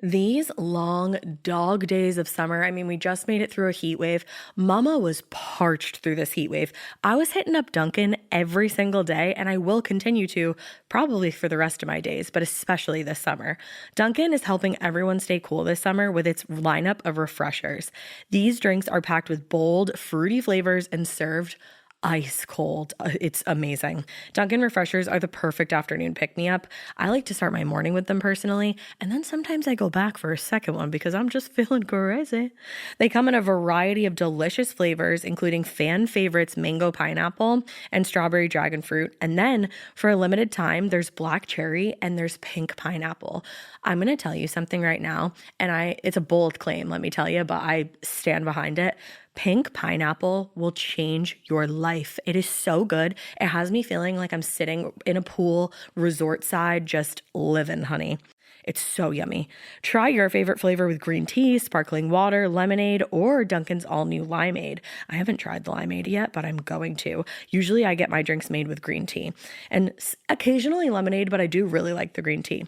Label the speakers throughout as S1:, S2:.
S1: These long dog days of summer, I mean, we just made it through a heat wave. Mama was parched through this heat wave. I was hitting up Dunkin' every single day, and I will continue to probably for the rest of my days, but especially this summer. Dunkin' is helping everyone stay cool this summer with its lineup of refreshers. These drinks are packed with bold, fruity flavors and served ice cold. It's amazing. Dunkin' refreshers are the perfect afternoon pick-me-up. I like to start my morning with them personally, and then sometimes I go back for a second one because I'm just feeling crazy. They come in a variety of delicious flavors, including fan favorites mango pineapple and strawberry dragon fruit. And then for a limited time, there's black cherry and there's pink pineapple. I'm going to tell you something right now, and it's a bold claim, let me tell you, but I stand behind it. Pink pineapple will change your life. It is so good. It has me feeling like I'm sitting in a pool, resort side, just living, honey. It's so yummy. Try your favorite flavor with green tea, sparkling water, lemonade, or Dunkin's all-new limeade. I haven't tried the limeade yet, but I'm going to. Usually I get my drinks made with green tea and occasionally lemonade, but I do really like the green tea.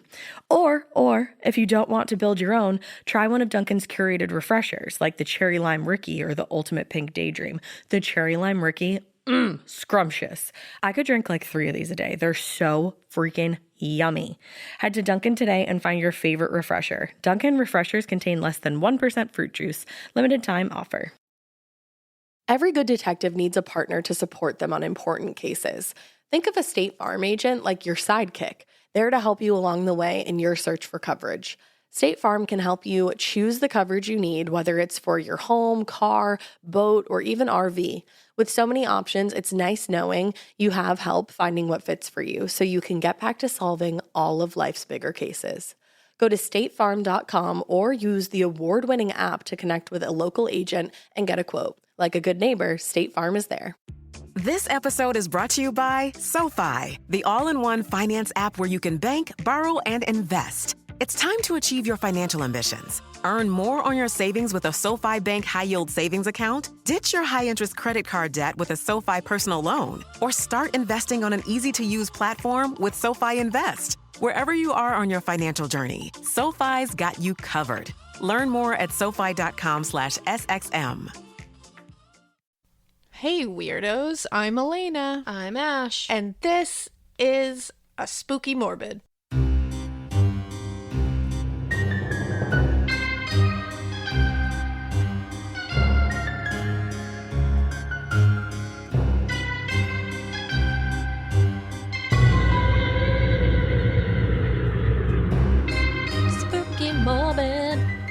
S1: Or if you don't want to build your own, try one of Dunkin's curated refreshers like the Cherry Lime Ricky or the Ultimate Pink Daydream. The Cherry Lime Ricky, scrumptious. I could drink like 3 of these a day. They're so freaking yummy. Head to Dunkin' today and find your favorite refresher. Dunkin' refreshers contain less than 1% fruit juice. Limited time offer. Every good detective needs a partner to support them on important cases. Think of a State Farm agent like your sidekick, there to help you along the way in your search for coverage. State Farm can help you choose the coverage you need, whether it's for your home, car, boat, or even RV. With so many options, it's nice knowing you have help finding what fits for you so you can get back to solving all of life's bigger cases. Go to statefarm.com or use the award-winning app to connect with a local agent and get a quote. Like a good neighbor, State Farm is there.
S2: This episode is brought to you by SoFi, the all-in-one finance app where you can bank, borrow, and invest. It's time to achieve your financial ambitions. Earn more on your savings with a SoFi Bank high-yield savings account, ditch your high-interest credit card debt with a SoFi personal loan, or start investing on an easy-to-use platform with SoFi Invest. Wherever you are on your financial journey, SoFi's got you covered. Learn more at SoFi.com/SXM.
S3: Hey, weirdos. I'm Alaina.
S4: I'm Ash.
S3: And this is a spooky Morbid.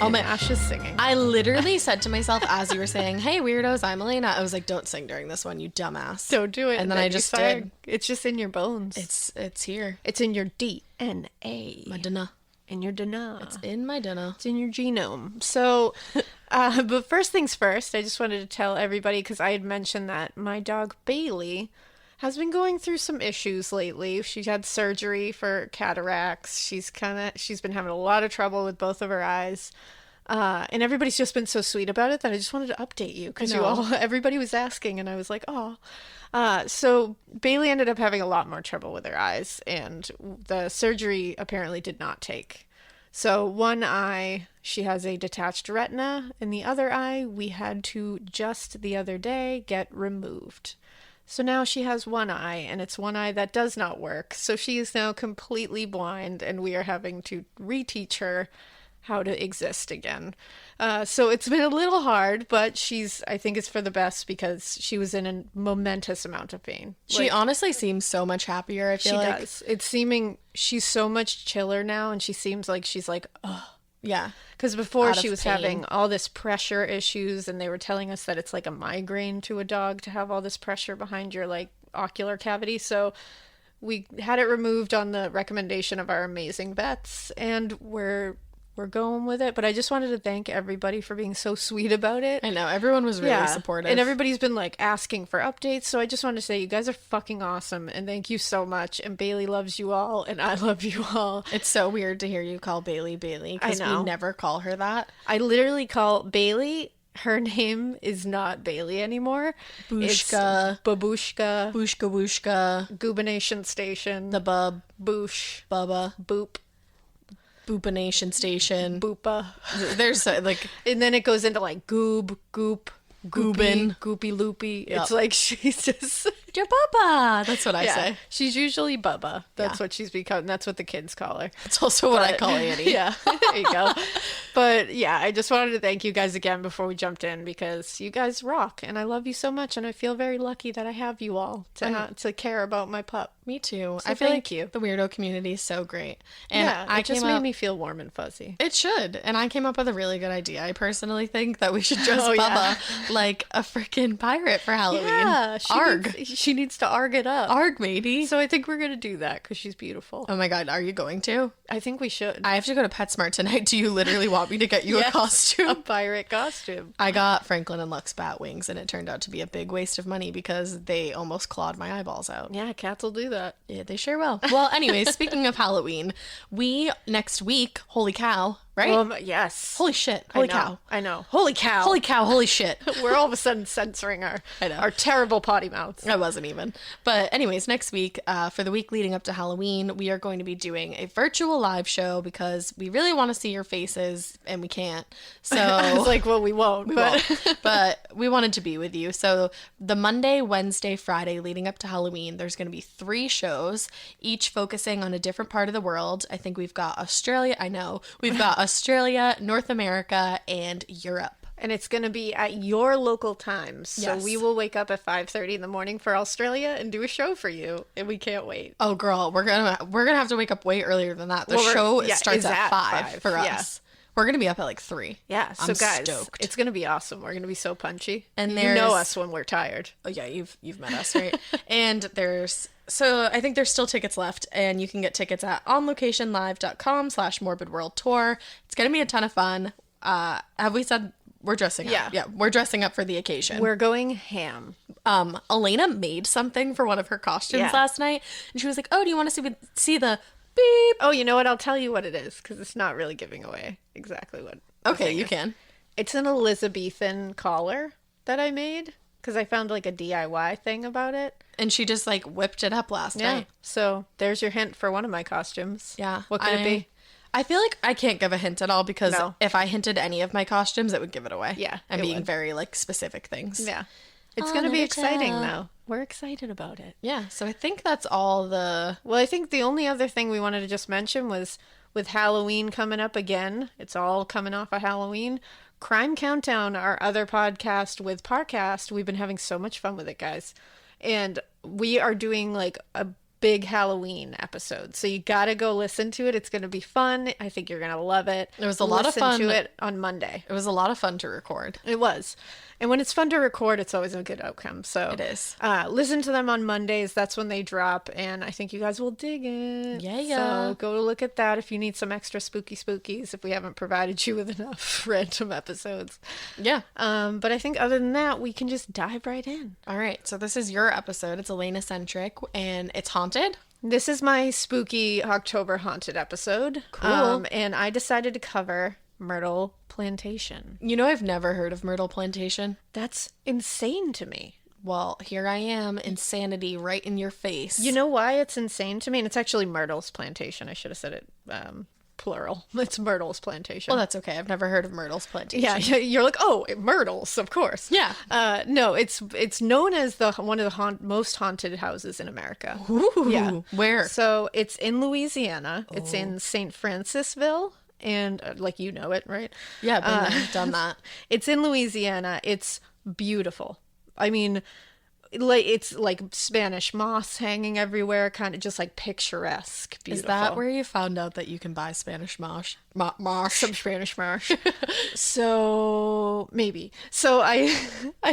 S3: Oh, my Ash is singing.
S4: I literally said to myself as you were saying, hey, weirdos, I'm Alaina. I was like, don't sing during this one, you dumbass.
S3: Don't do it.
S4: And then I just did.
S3: It's just in your bones.
S4: It's here.
S3: It's in your DNA.
S4: My dinner.
S3: In your DNA.
S4: It's in my dinner.
S3: It's in your genome. So, but first things first, I just wanted to tell everybody, because I had mentioned that my dog Bailey has been going through some issues lately. She had surgery for cataracts. She's been having a lot of trouble with both of her eyes. And everybody's just been so sweet about it that I just wanted to update you, because everybody was asking, and I was like, oh. So Bailey ended up having a lot more trouble with her eyes, and the surgery apparently did not take. So one eye, she has a detached retina, and the other eye we had to just the other day get removed. So now she has one eye, and it's one eye that does not work. So she is now completely blind, and we are having to reteach her how to exist again. So it's been a little hard, but I think it's for the best, because she was in a momentous amount of pain.
S4: She honestly seems so much happier, I feel like.
S3: She does. It's seeming she's so much chiller now, and she seems like she's like, oh.
S4: Yeah.
S3: Because before
S4: Out
S3: she
S4: of
S3: was
S4: pain.
S3: having all this pressure issues, and they were telling us that it's like a migraine to a dog to have all this pressure behind your like ocular cavity. So we had it removed on the recommendation of our amazing vets, and we're going with it. But I just wanted to thank everybody for being so sweet about it.
S4: I know. Everyone was really supportive.
S3: And everybody's been like asking for updates. So I just wanted to say you guys are fucking awesome, and thank you so much. And Bailey loves you all, and I love you all.
S4: It's so weird to hear you call Bailey Bailey, because we never call her that.
S3: I literally call Bailey. Her name is not Bailey anymore.
S4: Bushka.
S3: It's Babushka.
S4: Bushka Bushka.
S3: Goobination Station.
S4: The Bub.
S3: Boosh.
S4: Bubba.
S3: Boop.
S4: Boopination Station.
S3: Boopa.
S4: There's like
S3: And then it goes into like goob, goop,
S4: Goobin.
S3: goopy loopy.
S4: Yep.
S3: It's like she's just
S4: your Bubba. That's what I say.
S3: She's usually Bubba. That's
S4: Yeah.
S3: what she's become. That's what the kids call her.
S4: It's also what I call Annie.
S3: Yeah, there you go. But yeah, I just wanted to thank you guys again before we jumped in because you guys rock and I love you so much and I feel very lucky that I have you all to care about my pup.
S4: Me too.
S3: So
S4: I feel
S3: thank
S4: like
S3: you.
S4: the weirdo community is so great. And
S3: Yeah,
S4: I
S3: it just
S4: came
S3: made
S4: up,
S3: me feel warm and fuzzy.
S4: It should. And I came up with a really good idea. I personally think that we should dress
S3: Oh,
S4: Bubba
S3: yeah.
S4: like a freaking pirate for Halloween.
S3: Yeah,
S4: Arg.
S3: she needs to arg it up.
S4: Arg, matey.
S3: So I think we're gonna do that because she's beautiful.
S4: Oh my god, are you going to?
S3: I think we should.
S4: I have to go to PetSmart tonight. Do you literally want me to get you a
S3: Yes,
S4: costume?
S3: a pirate costume.
S4: I got Franklin and Lux bat wings, and it turned out to be a big waste of money because they almost clawed my eyeballs out.
S3: Yeah, cats will do that.
S4: Yeah, they sure will. Well, anyways, speaking of Halloween, next week, holy cow, right?
S3: Yes.
S4: Holy shit, holy cow.
S3: I know. Holy cow.
S4: Holy cow, holy shit.
S3: We're all of a sudden censoring
S4: I know.
S3: our terrible potty mouths.
S4: I wasn't even. But anyways, next week, for the week leading up to Halloween, we are going to be doing a virtual live show because we really want to see your faces and we can't. So
S3: I was like, well, we won't.
S4: but we wanted to be with you. So the Monday, Wednesday, Friday leading up to Halloween, there's going to be 3 shows, each focusing on a different part of the world. I think we've got Australia. I know. We've got Australia, North America, and Europe.
S3: And it's going to be at your local times. So
S4: Yes.
S3: we will wake up at 5:30 in the morning for Australia and do a show for you. And we can't wait.
S4: Oh, girl, we're gonna have to wake up way earlier than that. The
S3: Well,
S4: show
S3: yeah,
S4: starts
S3: is
S4: at
S3: at
S4: 5
S3: 5,
S4: for
S3: yeah.
S4: us. We're gonna be up at like 3.
S3: Yeah. So
S4: I'm
S3: guys,
S4: stoked.
S3: it's going to be awesome. We're going to be so punchy.
S4: And
S3: you
S4: there's-
S3: know us when we're tired.
S4: Oh yeah, you've met us, right? And so I think there's still tickets left, and you can get tickets at onlocationlive.com/morbidworldtour. It's gonna be a ton of fun. Have we said we're dressing up? Yeah, we're dressing up for the occasion.
S3: We're going ham.
S4: Alaina made something for one of her costumes
S3: Yeah.
S4: last night, and she was like, "Oh, do you want to see the beep?"
S3: Oh, you know what? I'll tell you what it is because it's not really giving away exactly what. the
S4: Okay,
S3: thing
S4: you
S3: is.
S4: can.
S3: It's an Elizabethan collar that I made because I found like a DIY thing about it.
S4: And she just like whipped it up last night.
S3: So there's your hint for one of my costumes.
S4: Yeah.
S3: What could it be?
S4: I feel like I can't give a hint at all because
S3: No.
S4: if I hinted any of my costumes, it would give it away.
S3: Yeah,
S4: I'm
S3: it
S4: being
S3: would.
S4: very like specific things.
S3: Yeah. It's
S4: I'll
S3: going to be
S4: never
S3: exciting
S4: tell.
S3: though. We're excited about it.
S4: Yeah. So I think that's all the.
S3: Well, I think the only other thing we wanted to just mention was with Halloween coming up again, it's all coming off of Halloween. Crime Countdown, our other podcast with Parcast, we've been having so much fun with it, guys. And we are doing like a big Halloween episode. So you got to go listen to it. It's going to be fun. I think you're going to love it.
S4: It was a lot of
S3: Listen
S4: fun.
S3: to it on Monday.
S4: It was a lot of fun to record.
S3: It was. And when it's fun to record, it's always a good outcome. So
S4: It is.
S3: Listen to them on Mondays. That's when they drop. And I think you guys will dig it.
S4: Yeah.
S3: So go look at that if you need some extra spookies if we haven't provided you with enough random episodes.
S4: Yeah.
S3: But I think other than that, we can just dive right in.
S4: All right. So this is your episode. It's Alaina centric and it's haunted.
S3: This is my spooky October haunted episode.
S4: Cool.
S3: And I decided to cover Myrtle Plantation.
S4: You know, I've never heard of Myrtle Plantation.
S3: That's insane to me.
S4: Well, here I am, insanity right in your face.
S3: You know why it's insane to me? And it's actually Myrtles Plantation. I should have said it plural. It's Myrtles Plantation.
S4: Well, that's okay. I've never heard of Myrtle's Plantation.
S3: yeah, you're like, oh, Myrtles, of course.
S4: Yeah.
S3: No, it's known as one of the most haunted houses in America.
S4: Ooh.
S3: Yeah.
S4: Where?
S3: So it's in Louisiana. It's in St. Francisville. And like you know it, right?
S4: Yeah, been there, done that.
S3: It's in Louisiana. It's beautiful. I mean, like it's like Spanish moss hanging everywhere, kind of just like picturesque. Beautiful.
S4: Is that where you found out that you can buy Spanish marsh? Marsh.
S3: Some Spanish marsh? So maybe. So I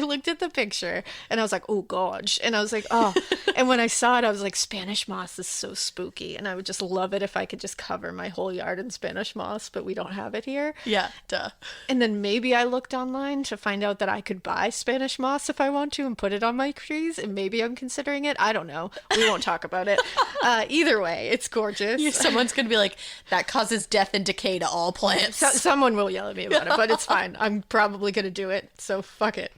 S3: looked at the picture and I was like, oh gosh, and I was like, oh. And when I saw it, I was like, Spanish moss is so spooky, and I would just love it if I could just cover my whole yard in Spanish moss, but we don't have it here.
S4: Yeah, duh.
S3: And then maybe I looked online to find out that I could buy Spanish moss if I want to and put it on my trees, and maybe I'm considering it. I don't know. We won't talk about it. Either way, it's gorgeous.
S4: Someone's gonna be like, that causes death and decay to all plants.
S3: Someone will yell at me about it, but it's fine. I'm probably gonna do it, so fuck it.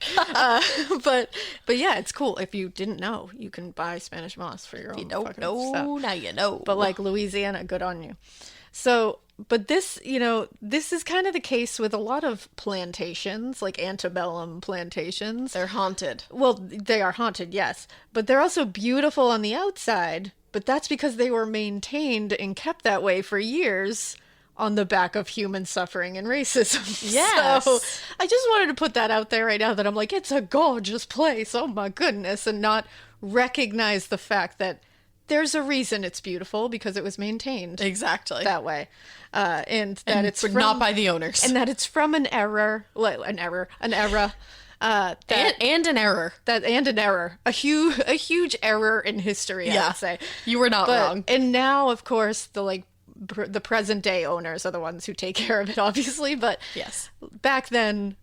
S3: But yeah, it's cool. If you didn't know, you can buy Spanish moss for your own.
S4: you don't
S3: fucking
S4: know,
S3: stuff.
S4: now you know.
S3: But like Louisiana, good on you. So, but this, this is kind of the case with a lot of plantations, like antebellum plantations.
S4: They're haunted.
S3: Well, they are haunted, yes, but they're also beautiful on the outside, but that's because they were maintained and kept that way for years on the back of human suffering and racism.
S4: Yes.
S3: So I just wanted to put that out there right now that I'm like, it's a gorgeous place, oh my goodness, and not recognize the fact that there's a reason it's beautiful because it was maintained
S4: Exactly.
S3: that way. And that it's
S4: But
S3: from,
S4: not by the owners.
S3: and that it's from an era, an era, and an error, a huge error in history, I would say.
S4: You were not wrong.
S3: And now, of course, the present day owners are the ones who take care of it, obviously. But
S4: Yes.
S3: back then,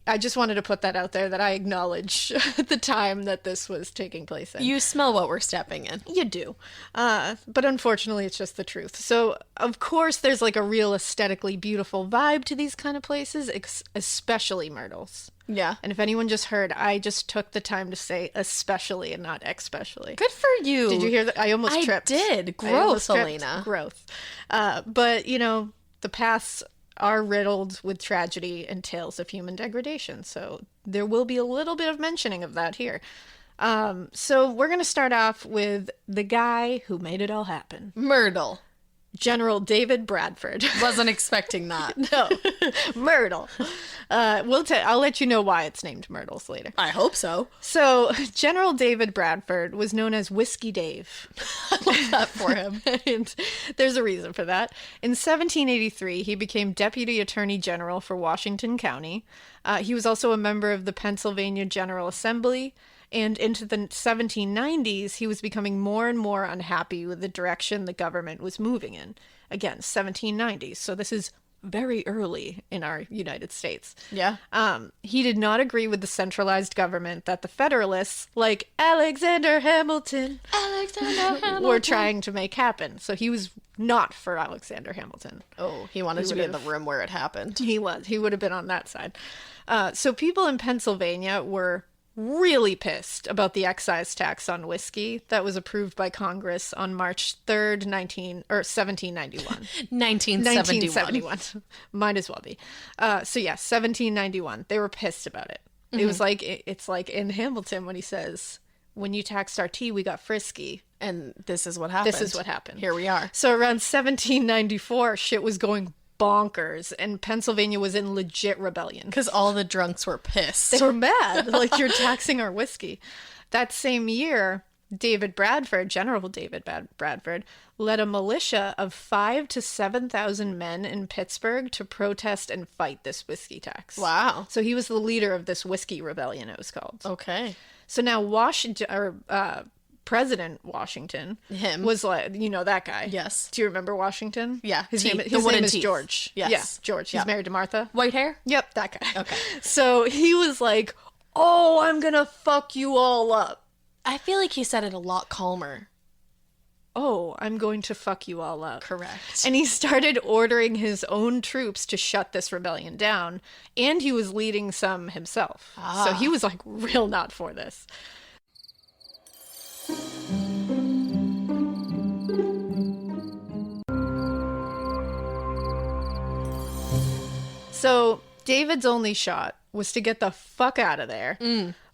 S3: I just wanted to put that out there that I acknowledge the time that this was taking place in.
S4: You smell what we're stepping in.
S3: You do. But unfortunately, it's just the truth. So, of course, there's like a real aesthetically beautiful vibe to these kind of places, especially Myrtles.
S4: Yeah.
S3: And if anyone just heard, I just took the time to say especially and not especially.
S4: Good for you.
S3: Did you hear that? I almost tripped.
S4: I did. Growth, Alaina.
S3: Growth. But, the paths are riddled with tragedy and tales of human degradation. So there will be a little bit of mentioning of that here. So we're going to start off with the guy who made it all happen.
S4: Myrtle.
S3: General David Bradford.
S4: Wasn't expecting that.
S3: No, Myrtle. I'll let you know why it's named Myrtles later.
S4: I hope so.
S3: So, General David Bradford was known as Whiskey Dave.
S4: I love that for him.
S3: And there's a reason for that. In 1783, he became Deputy Attorney General for Washington County. He was also a member of the Pennsylvania General Assembly. And into the 1790s, he was becoming more and more unhappy with the direction the government was moving in. Again, 1790s. So this is very early in our United States.
S4: Yeah.
S3: He did not agree with the centralized government that the Federalists, like Alexander Hamilton, were trying to make happen. So he was not for Alexander Hamilton.
S4: Oh, he wanted to be in the room where it happened.
S3: He was. He would have been on that side. So people in Pennsylvania were really pissed about the excise tax on whiskey that was approved by Congress on March 3rd, 1791.
S4: 1971.
S3: Might as well be. 1791. They were pissed about it. Mm-hmm. It was like, it's like in Hamilton when he says, when you taxed our tea, we got frisky.
S4: And this is what happened. Here we are.
S3: So around 1794, shit was going bonkers, and Pennsylvania was in legit rebellion.
S4: Because all the drunks were pissed.
S3: They were mad. Like, you're taxing our whiskey. That same year, General David Bradford, led a militia of 5,000 to 7,000 men in Pittsburgh to protest and fight this whiskey tax.
S4: Wow.
S3: So he was the leader of this whiskey rebellion, it was called.
S4: Okay.
S3: So now President Washington was like, that guy.
S4: Yes.
S3: Do you remember Washington?
S4: Yeah.
S3: His name is George.
S4: Yes.
S3: Yeah, George. He's married to Martha.
S4: White hair?
S3: Yep, that guy.
S4: Okay.
S3: So he was like, oh, I'm gonna fuck you all up.
S4: I feel like he said it a lot calmer.
S3: Oh, I'm going to fuck you all up.
S4: Correct.
S3: And he started ordering his own troops to shut this rebellion down, and he was leading some himself. So he was like real not for this. So David's only shot was to get the fuck out of there.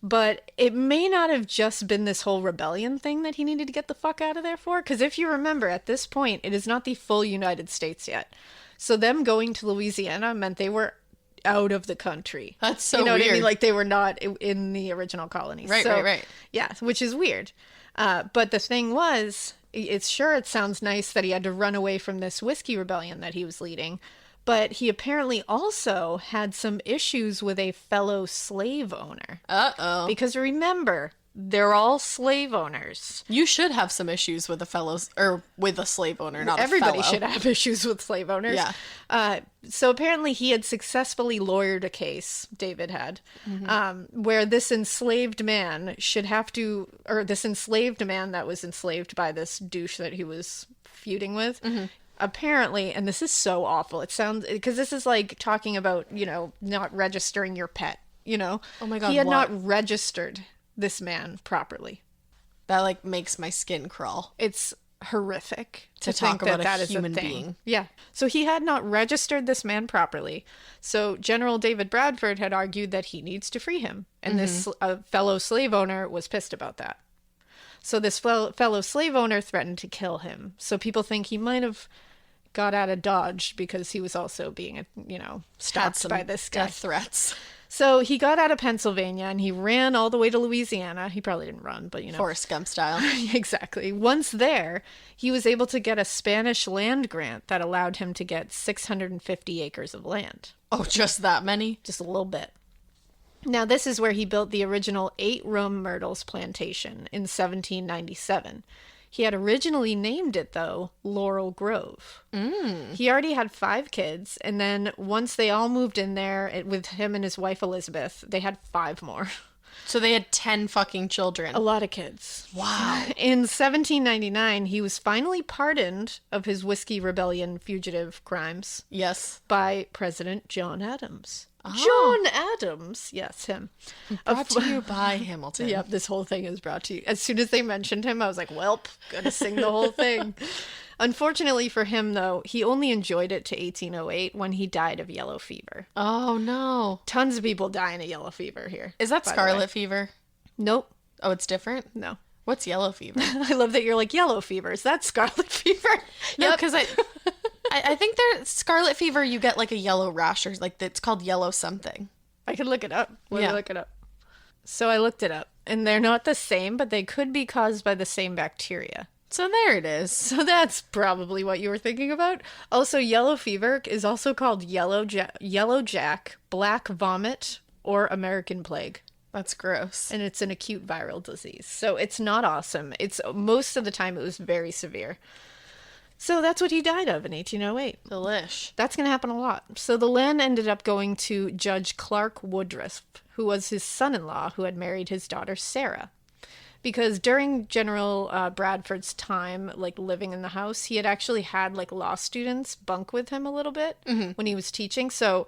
S3: But it may not have just been this whole rebellion thing that he needed to get the fuck out of there for. Because if you remember, at this point, it is not the full United States yet. So them going to Louisiana meant they were out of the country.
S4: That's so
S3: weird. What I mean? Like, they were not in the original colonies.
S4: Right.
S3: Yeah, which is weird. But the thing was, it sounds nice that he had to run away from this whiskey rebellion that he was leading. But he apparently also had some issues with a fellow slave owner.
S4: Uh-oh.
S3: Because remember, they're all slave owners.
S4: You should have some issues with with a slave owner, not
S3: Everybody
S4: a fellow.
S3: should have issues with slave owners.
S4: Yeah.
S3: So apparently he had successfully lawyered a case, David had, where this enslaved man this enslaved man that was enslaved by this douche that he was feuding with, apparently, and this is so awful, it sounds, because this is like talking about, not registering your pet, Oh
S4: my God,
S3: he had
S4: what?
S3: not registered this man properly.
S4: That, makes my skin crawl.
S3: It's horrific to
S4: talk
S3: think
S4: about a
S3: that is
S4: human
S3: a thing.
S4: being.
S3: Yeah. So he had not registered this man properly. So General David Bradford had argued that he needs to free him. And this fellow slave owner was pissed about that. So this fellow slave owner threatened to kill him. So people think he might have got out of Dodge because he was also being, stopped by this guy.
S4: Death threats.
S3: So he got out of Pennsylvania and he ran all the way to Louisiana. He probably didn't run, but
S4: Forrest Gump style.
S3: Exactly. Once there, he was able to get a Spanish land grant that allowed him to get 650 acres of land.
S4: Oh, just that many?
S3: Just a little bit. Now, this is where he built the original 8-room Myrtles Plantation in 1797. He had originally named it, though, Laurel Grove. He already had 5 kids, and then once they all moved in there with him and his wife Elizabeth, they had 5 more.
S4: So they had 10 fucking children.
S3: A lot of kids.
S4: Wow.
S3: In 1799, he was finally pardoned of his Whiskey Rebellion fugitive crimes.
S4: Yes.
S3: By President John Adams.
S4: Oh.
S3: John Adams. Yes, him.
S4: Brought to you by Hamilton.
S3: Yep, this whole thing is brought to you. As soon as they mentioned him, I was like, welp, gonna sing the whole thing. Unfortunately for him, though, he only enjoyed it to 1808 when he died of yellow fever.
S4: Oh, no.
S3: Tons of people dying of yellow fever here.
S4: Is that
S3: by the way.
S4: scarlet fever?
S3: Nope.
S4: Oh, it's different?
S3: No.
S4: What's yellow fever?
S3: I love that you're like, yellow fever. Is that scarlet fever?
S4: No, because I think there's scarlet fever, you get like a yellow rash or like it's called yellow something.
S3: I could look it up. Let me look it up. So I looked it up, and they're not the same, but they could be caused by the same bacteria.
S4: So there it is.
S3: So that's probably what you were thinking about. Also, yellow fever is also called yellow jack, black vomit, or American plague.
S4: That's gross.
S3: And it's an acute viral disease. So it's not awesome. It's most of the time it was very severe. So that's what he died of in 1808.
S4: Delish.
S3: That's going to happen a lot. So the land ended up going to Judge Clark Woodruff, who was his son-in-law who had married his daughter Sarah. Because during General Bradford's time, like living in the house, he had actually had like law students bunk with him a little bit when he was teaching. So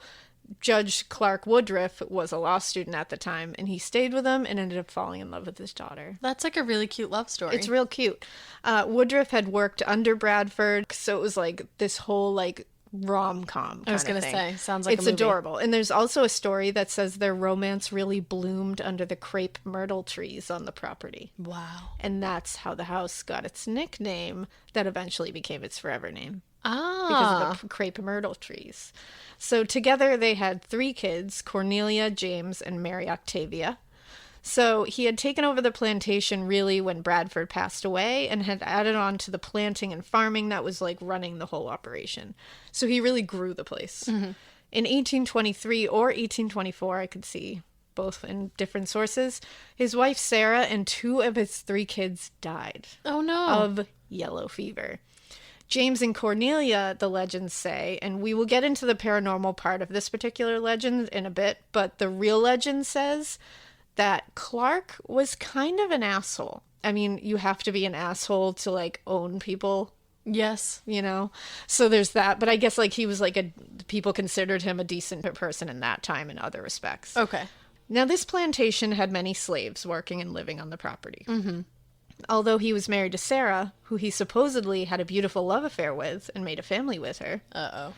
S3: Judge Clark Woodruff was a law student at the time, and he stayed with him and ended up falling in love with his daughter.
S4: That's like a really cute love story.
S3: It's real cute. Woodruff had worked under Bradford, so it was like this whole like rom-com
S4: I was
S3: going
S4: gonna
S3: to
S4: say, sounds like
S3: it's
S4: a movie.
S3: adorable. And there's also a story that says their romance really bloomed under the crepe myrtle trees on the property.
S4: Wow.
S3: And that's how the house got its nickname that eventually became its forever name.
S4: Ah.
S3: Because of the crepe myrtle trees. So together they had 3 kids, Cornelia, James, and Mary Octavia. So he had taken over the plantation really when Bradford passed away and had added on to the planting and farming that was like running the whole operation. So he really grew the place. In 1823 or 1824, I could see both in different sources, his wife Sarah and 2 of his 3 kids died.
S4: Oh no.
S3: Of yellow fever. James and Cornelia, the legends say, and we will get into the paranormal part of this particular legend in a bit, but the real legend says that Clark was kind of an asshole. I mean, you have to be an asshole to like own people,
S4: Yes.
S3: So there's that, but I guess like he was like people considered him a decent person in that time in other respects.
S4: Okay.
S3: Now this plantation had many slaves working and living on the property. Although he was married to Sarah, who he supposedly had a beautiful love affair with and made a family with her.
S4: Uh-oh.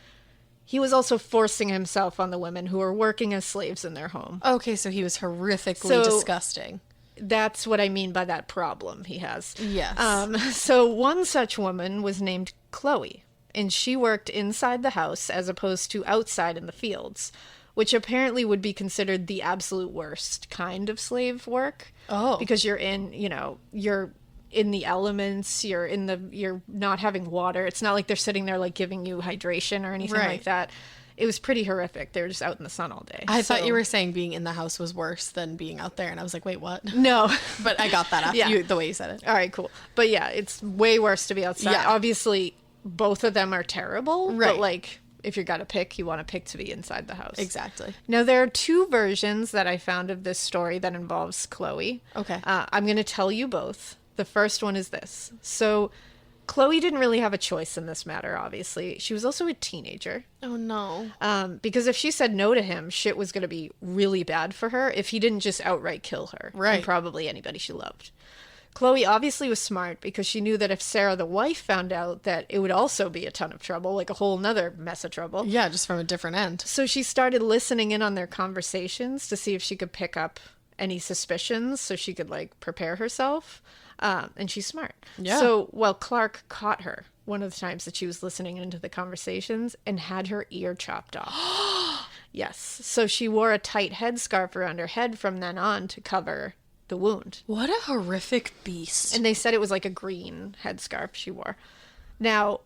S3: He was also forcing himself on the women who were working as slaves in their home.
S4: Okay, so he was horrifically
S3: So-
S4: disgusting.
S3: That's what I mean by that problem he has.
S4: Yes.
S3: So one such woman was named Chloe, and she worked inside the house as opposed to outside in the fields, which apparently would be considered the absolute worst kind of slave work.
S4: Oh.
S3: Because you're in the elements, you're not having water. It's not like they're sitting there like giving you hydration or anything
S4: Right.
S3: like that. It was pretty horrific. They were just out in the sun all day.
S4: I thought
S3: So-
S4: you were saying being in the house was worse than being out there, and I was like, wait, what?
S3: No.
S4: But I got that after
S3: Yeah.
S4: the way you said it.
S3: All right, cool. But yeah, it's way worse to be outside.
S4: Yeah.
S3: Obviously, both of them are terrible.
S4: Right.
S3: But like, if you got to pick, you want to pick to be inside the house.
S4: Exactly.
S3: Now, there are 2 versions that I found of this story that involves Chloe.
S4: Okay.
S3: I'm going to tell you both. The first one is this. So, Chloe didn't really have a choice in this matter, obviously. She was also a teenager.
S4: Oh, no.
S3: Because if she said no to him, shit was going to be really bad for her if he didn't just outright kill her.
S4: Right.
S3: And probably anybody she loved. Chloe obviously was smart because she knew that if Sarah, the wife, found out, that it would also be a ton of trouble, like a whole nother mess of trouble.
S4: Yeah, just from a different end.
S3: So she started listening in on their conversations to see if she could pick up any suspicions so she could, like, prepare herself. And she's smart.
S4: Yeah.
S3: So, well, Clark caught her one of the times that she was listening into the conversations and had her ear chopped off. Yes. So she wore a tight headscarf around her head from then on to cover the wound.
S4: What a horrific beast.
S3: And they said it was like a green headscarf she wore. Now,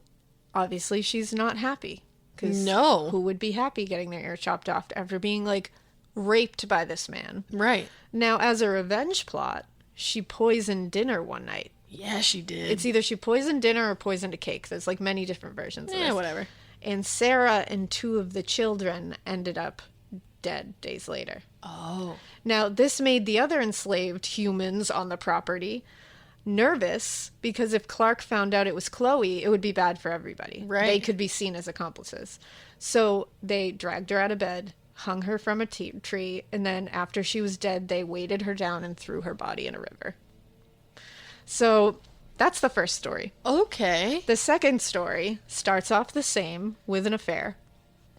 S3: obviously, she's not happy.
S4: No.
S3: Who would be happy getting their ear chopped off after being, like, raped by this man?
S4: Right.
S3: Now, as a revenge plot, she poisoned dinner one night.
S4: Yeah, she did.
S3: It's either she poisoned dinner or poisoned a cake. There's, like, many different versions of this.
S4: Yeah, whatever.
S3: And Sarah and 2 of the children ended up dead days later.
S4: Oh.
S3: Now, this made the other enslaved humans on the property nervous because if Clark found out it was Chloe, it would be bad for everybody.
S4: Right.
S3: They could be seen as accomplices. So they dragged her out of bed, hung her from a tree, and then after she was dead, they weighted her down and threw her body in a river. So that's the first story.
S4: Okay.
S3: The second story starts off the same with an affair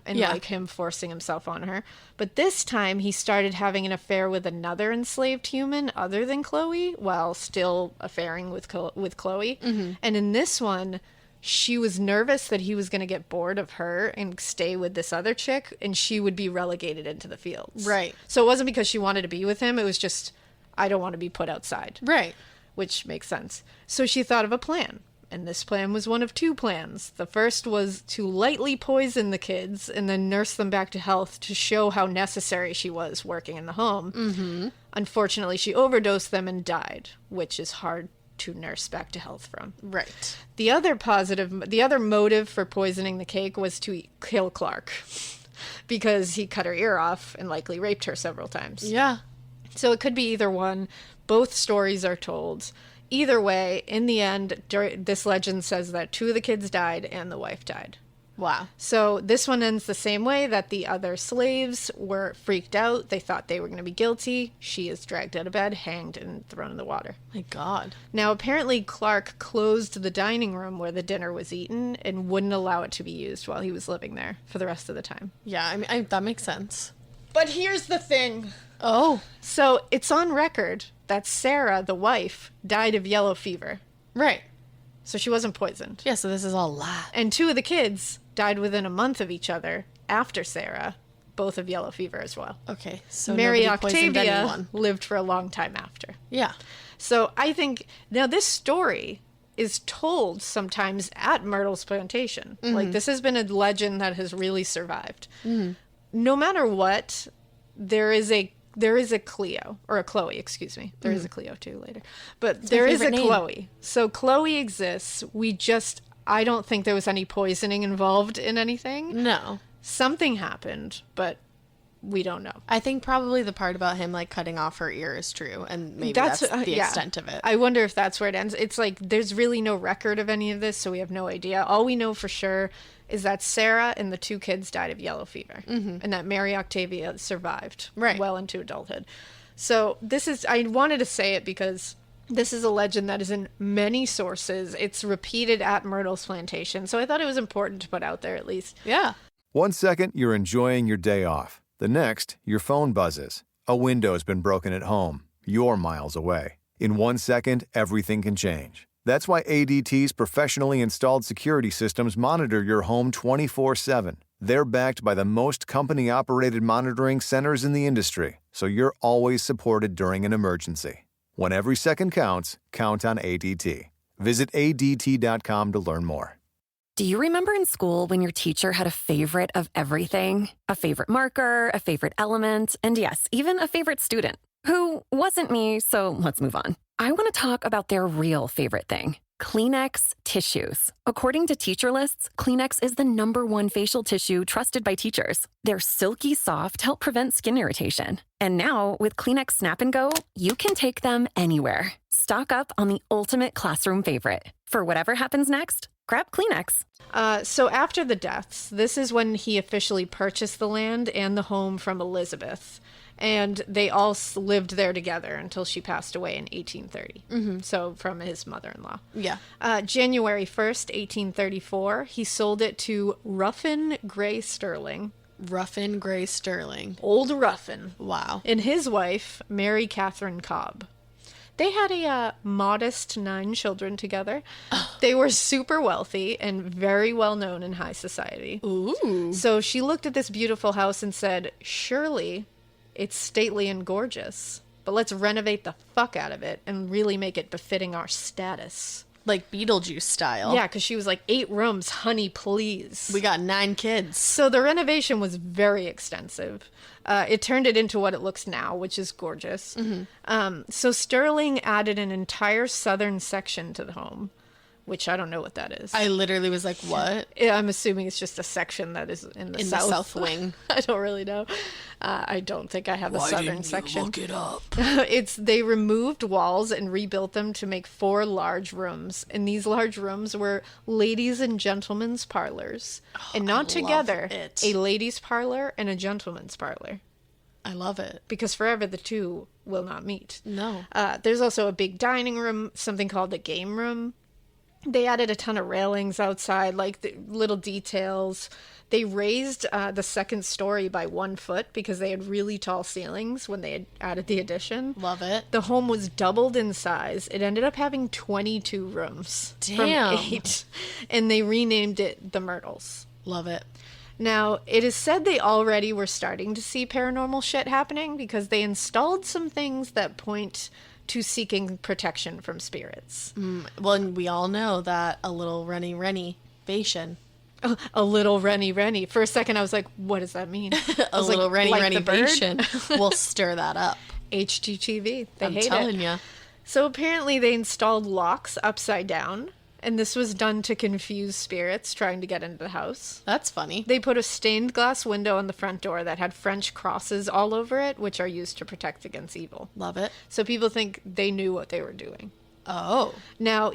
S3: and
S4: Yeah.
S3: like him forcing himself on her. But this time he started having an affair with another enslaved human other than Chloe while still affairing with Chloe. Mm-hmm. And in this one, she was nervous that he was going to get bored of her and stay with this other chick and she would be relegated into the fields.
S4: Right.
S3: So it wasn't because she wanted to be with him. It was just, I don't want to be put outside.
S4: Right.
S3: Which makes sense. So she thought of a plan. And this plan was one of 2 plans. The first was to lightly poison the kids and then nurse them back to health to show how necessary she was working in the home. Mm-hmm. Unfortunately, she overdosed them and died, which is hard to nurse back to health from.
S4: Right.
S3: The other motive for poisoning the cake was to kill Clark because he cut her ear off and likely raped her several times.
S4: Yeah.
S3: So it could be either one. Both stories are told. Either way, in the end, this legend says that 2 of the kids died and the wife died.
S4: Wow.
S3: So this one ends the same way, that the other slaves were freaked out. They thought they were going to be guilty. She is dragged out of bed, hanged, and thrown in the water.
S4: My God.
S3: Now, apparently, Clark closed the dining room where the dinner was eaten and wouldn't allow it to be used while he was living there for the rest of the time.
S4: Yeah, I mean, that makes sense.
S3: But here's the thing.
S4: Oh.
S3: So it's on record that Sarah, the wife, died of yellow fever.
S4: Right.
S3: So she wasn't poisoned.
S4: Yeah, so this is all lie.
S3: And 2 of the kids died within a month of each other after Sarah, both of yellow fever as well.
S4: Okay, so
S3: Mary
S4: nobody poisoned
S3: Octavia
S4: anyone.
S3: lived for a long time after.
S4: Yeah.
S3: So I think, now this story is told sometimes at Myrtles Plantation.
S4: Mm-hmm.
S3: Like, this has been a legend that has really survived. Mm-hmm. No matter what, there is a Cleo, or a Chloe, excuse me. There is a Cleo too later. But there is a
S4: favorite name.
S3: Chloe. So Chloe exists. I don't think there was any poisoning involved in anything.
S4: No.
S3: Something happened, but we don't know.
S4: I think probably the part about him, like, cutting off her ear is true, and maybe that's the
S3: yeah.
S4: extent of it.
S3: I wonder if that's where it ends. It's like, there's really no record of any of this, so we have no idea. All we know for sure is that Sarah and the 2 kids died of yellow fever, and that Mary Octavia survived well into adulthood. So I wanted to say it because this is a legend that is in many sources. It's repeated at Myrtles Plantation, so I thought it was important to put out there at least.
S4: Yeah.
S5: 1 second, you're enjoying your day off. The next, your phone buzzes. A window's been broken at home. You're miles away. In 1 second, everything can change. That's why ADT's professionally installed security systems monitor your home 24/7. They're backed by the most company-operated monitoring centers in the industry, so you're always supported during an emergency. When every second counts, count on ADT. Visit ADT.com to learn more.
S6: Do you remember in school when your teacher had a favorite of everything? A favorite marker, a favorite element, and yes, even a favorite student? Who wasn't me, so let's move on. I want to talk about their real favorite thing. Kleenex tissues. According to teacher lists, Kleenex is the #1 facial tissue trusted by teachers. They're silky soft, help prevent skin irritation. And now, with Kleenex Snap and Go, you can take them anywhere. Stock up on the ultimate classroom favorite. For whatever happens next, grab Kleenex.
S3: So after the deaths, this is when he officially purchased the land and the home from Elizabeth. And they all lived there together until she passed away in 1830. So from his mother-in-law.
S4: Yeah.
S3: January 1st, 1834, he sold it to Ruffin Gray Sterling.
S4: Ruffin Gray Sterling.
S3: Old Ruffin.
S4: Wow.
S3: And his wife, Mary Catherine Cobb. They had a modest 9 children together. They were super wealthy and very well known in high society.
S4: Ooh.
S3: So she looked at this beautiful house and said, surely it's stately and gorgeous, but let's renovate the fuck out of it and really make it befitting our status.
S4: Like Beetlejuice style.
S3: Yeah, because she was like, 8 rooms, honey, please.
S4: We got 9 kids.
S3: So the renovation was very extensive. It turned it into what it looks now, which is gorgeous. So Sterling added an entire southern section to the home, which I don't know what that is.
S4: I literally was like, what?
S3: I'm assuming it's just a section that is in the south
S4: wing.
S3: I don't really know. I don't think I have a southern section.
S4: Look it up.
S3: They removed walls and rebuilt them to make 4 large rooms. And these large rooms were ladies' and gentlemen's parlors. And not together, a ladies' parlor and a gentleman's parlor.
S4: I love it.
S3: Because forever the two will not meet.
S4: No.
S3: There's also a big dining room, something called the game room. They added a ton of railings outside, like the little details. They raised the second story by 1 foot because they had really tall ceilings when they had added the addition.
S4: Love it.
S3: The home was doubled in size. It ended up having 22 rooms.
S4: Damn.
S3: From 8. And they renamed it the Myrtles.
S4: Love it.
S3: Now, it is said they already were starting to see paranormal shit happening because they installed some things that point to seeking protection from spirits.
S4: Well, and we all know that a little renovation.
S3: A little Rennie. For a second, I was like, what does that mean?
S4: A little renovation
S3: will
S4: will stir that up.
S3: HGTV. They
S4: I'm
S3: hate
S4: telling
S3: it.
S4: you.
S3: So apparently they installed locks upside down, and this was done to confuse spirits trying to get into the house.
S4: That's funny.
S3: They put a stained glass window on the front door that had French crosses all over it, which are used to protect against evil.
S4: Love it.
S3: So people think they knew what they were doing.
S4: Oh.
S3: Now,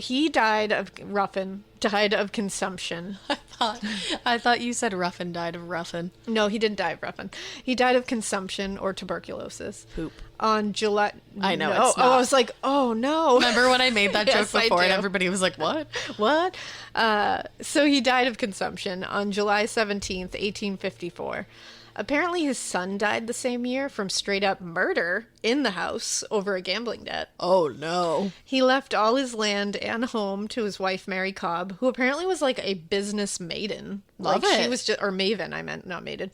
S3: Ruffin died of consumption.
S4: I thought you said Ruffin died of Ruffin.
S3: No, he didn't die of Ruffin. He died of consumption or tuberculosis.
S4: Poop.
S3: On July...
S4: I know,
S3: No.
S4: it's not.
S3: Oh, I was like, oh, no.
S4: Remember when I made that
S3: Yes,
S4: joke
S3: I
S4: before and
S3: do.
S4: everybody was like, what?
S3: What? So he died of consumption on July 17th, 1854. Apparently his son died the same year from straight up murder in the house over a gambling debt.
S4: Oh, no.
S3: He left all his land and home to his wife, Mary Cobb, who apparently was like a business maiden.
S4: Love
S3: Like
S4: it.
S3: she was just, or maven, I meant, not maiden.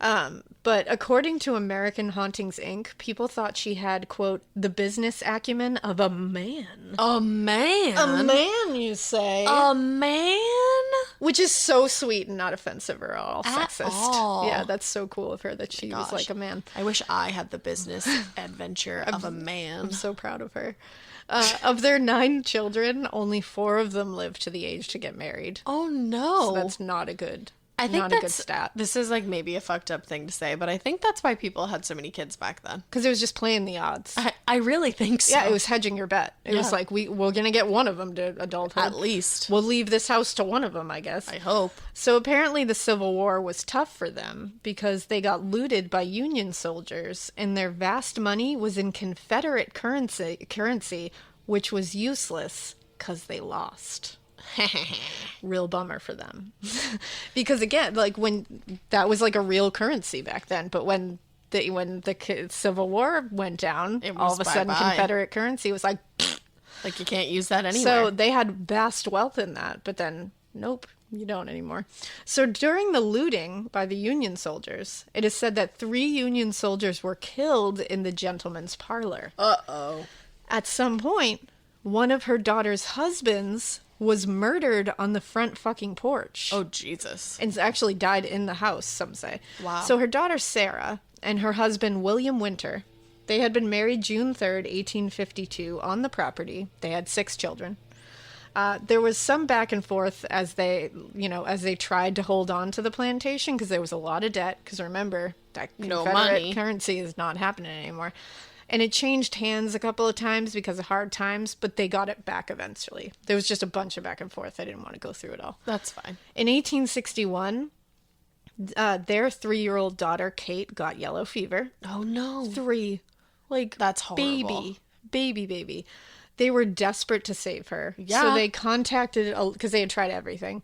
S3: But according to American Hauntings, Inc., people thought she had, quote, the business acumen of a man.
S4: A man?
S3: A man, you say?
S4: A man?
S3: Which is so sweet and not offensive or all
S4: At
S3: sexist.
S4: all.
S3: Yeah, that's so cool of her that she was
S4: Gosh.
S3: like a man.
S4: I wish I had the business adventure of a man.
S3: I'm so proud of her. Of their 9 children, only 4 of them lived to the age to get married.
S4: Oh, no.
S3: So that's not a good.
S4: I think
S3: not
S4: that's
S3: a good stat.
S4: This is like maybe a fucked up thing to say, but I think that's why people had so many kids back then.
S3: Because it was just playing the odds.
S4: I really think so.
S3: Yeah, it was hedging your bet. It was
S4: Yeah.
S3: like we're gonna get one of them to adulthood.
S4: At least.
S3: We'll leave this house to one of them, I guess.
S4: I hope.
S3: So apparently the Civil War was tough for them because they got looted by Union soldiers, and their vast money was in Confederate currency, which was useless because they lost. Real bummer for them. Because again, like when that was like a real currency back then, but when the Civil War went down,
S4: It
S3: all
S4: was
S3: of a sudden
S4: bye-bye.
S3: Confederate currency was like
S4: Like you can't use that anywhere.
S3: so they had vast wealth in that, but then nope, you don't anymore. So during the looting by the Union soldiers, it is said that 3 Union soldiers were killed in the gentleman's parlor.
S4: Uh-oh.
S3: At some point, one of her daughter's husbands was murdered on the front fucking porch.
S4: Oh, Jesus.
S3: And actually died in the house, some say.
S4: Wow.
S3: So her daughter Sarah and her husband William Winter, they had been married June 3rd, 1852 on the property. They had 6 children. There was some back and forth as they tried to hold on to the plantation because there was a lot of debt. Because remember, that
S4: No
S3: Confederate
S4: money.
S3: currency is not happening anymore. And it changed hands a couple of times because of hard times, but they got it back eventually. There was just a bunch of back and forth. I didn't want to go through it all.
S4: That's fine.
S3: In 1861, Their 3-year-old daughter, Kate, got yellow fever.
S4: Oh, no.
S3: 3. Like,
S4: That's horrible.
S3: Baby. They were desperate to save her.
S4: Yeah.
S3: So they contacted, because they had tried everything.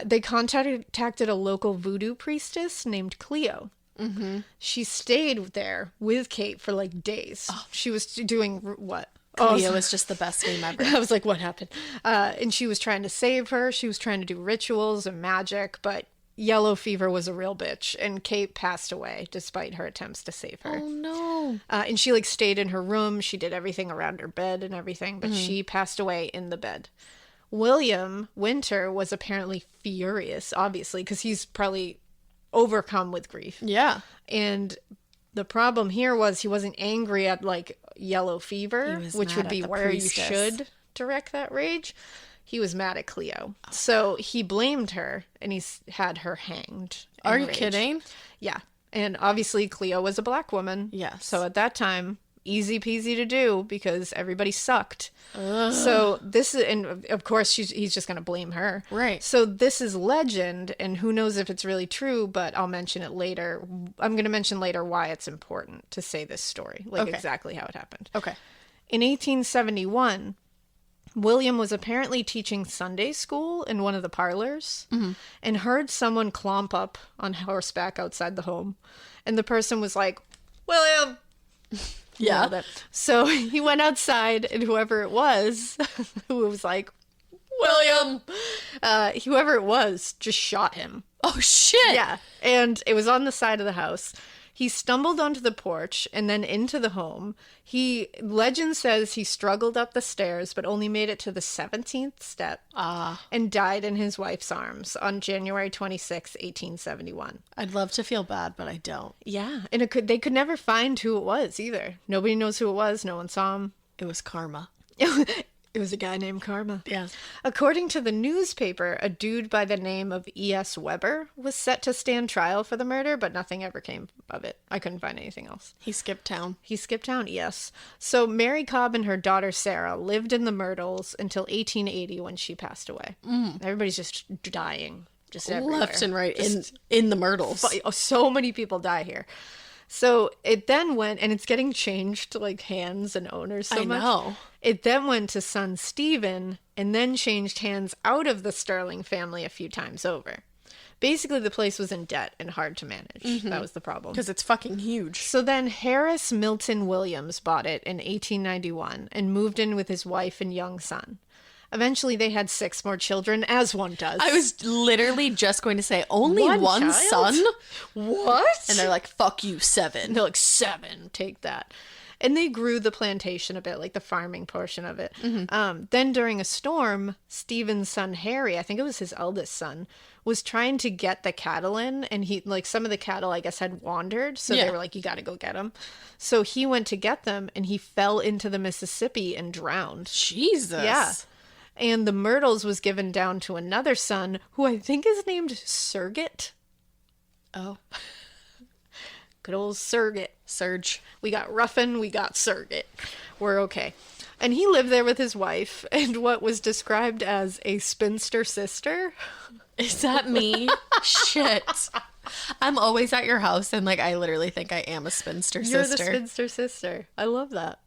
S3: They contacted a local voodoo priestess named Cleo. Mm-hmm. She stayed there with Kate for like days. Oh. She was doing what?
S4: Cleo was just the best name ever.
S3: I was like, what happened? And she was trying to save her. She was trying to do rituals and magic, but yellow fever was a real bitch, and Kate passed away despite her attempts to save her.
S4: Oh, no.
S3: And she like stayed in her room. She did everything around her bed and everything, but she passed away in the bed. William Winter was apparently furious, obviously, because he's probably overcome with grief.
S4: Yeah.
S3: And the problem here was he wasn't angry at like yellow fever, which would be where you should direct that rage. He was mad at Cleo. So he blamed her and he's had her hanged.
S4: Are you kidding?
S3: Yeah. And obviously Cleo was a black woman.
S4: Yes.
S3: So at that time, easy peasy to do because everybody sucked. Ugh. So this is, and of course he's just going to blame her.
S4: Right.
S3: So this is legend, and who knows if it's really true, but I'll mention it later. I'm going to mention later why it's important to say this story, like exactly how it happened.
S4: Okay.
S3: In 1871, William was apparently teaching Sunday school in one of the parlors and heard someone clomp up on horseback outside the home. And the person was like, William!
S4: Yeah.
S3: So he went outside, and whoever it was, who was like, William! Whoever it was just shot him.
S4: Oh, shit!
S3: Yeah. And it was on the side of the house. He stumbled onto the porch and then into the home. Legend says he struggled up the stairs, but only made it to the 17th step and died in his wife's arms on January 26, 1871.
S4: I'd love to feel bad, but I don't.
S3: Yeah. And they could never find who it was either. Nobody knows who it was. No one saw him.
S4: It was karma.
S3: It was a guy named Karma.
S4: Yeah.
S3: According to the newspaper, a dude by the name of E.S. Weber was set to stand trial for the murder, but nothing ever came of it. I couldn't find anything else.
S4: He skipped town.
S3: Yes. So Mary Cobb and her daughter Sarah lived in the Myrtles until 1880 when she passed away. Everybody's just dying. Just everywhere.
S4: Left and right in the Myrtles.
S3: So many people die here. So it then went, and it's getting changed to like hands and owners so much. I know. It then went to son Stephen, and then changed hands out of the Sterling family a few times over. Basically, the place was in debt and hard to manage. That was the problem.
S4: Because it's fucking huge.
S3: So then Harris Milton Williams bought it in 1891 and moved in with his wife and young son. Eventually, they had 6 more children, as one does.
S4: I was literally just going to say, only one son?
S3: What?
S4: And they're like, fuck you, 7.
S3: And they're like, 7, take that. And they grew the plantation a bit, like the farming portion of it. Then during a storm, Stephen's son Harry, I think it was his eldest son, was trying to get the cattle in. And he, like, some of the cattle, I guess, had wandered. So they were like, you got to go get them. So he went to get them, and he fell into the Mississippi and drowned.
S4: Jesus.
S3: Yeah. And the Myrtles was given down to another son, who I think is named Surrogate.
S4: Oh.
S3: Good old Surrogate.
S4: Surge.
S3: We got Ruffin, we got Surrogate. We're okay. And he lived there with his wife and what was described as a spinster sister.
S4: Is that me? Shit. I'm always at your house, and like I literally think I am a spinster sister.
S3: You're the spinster sister. I love that.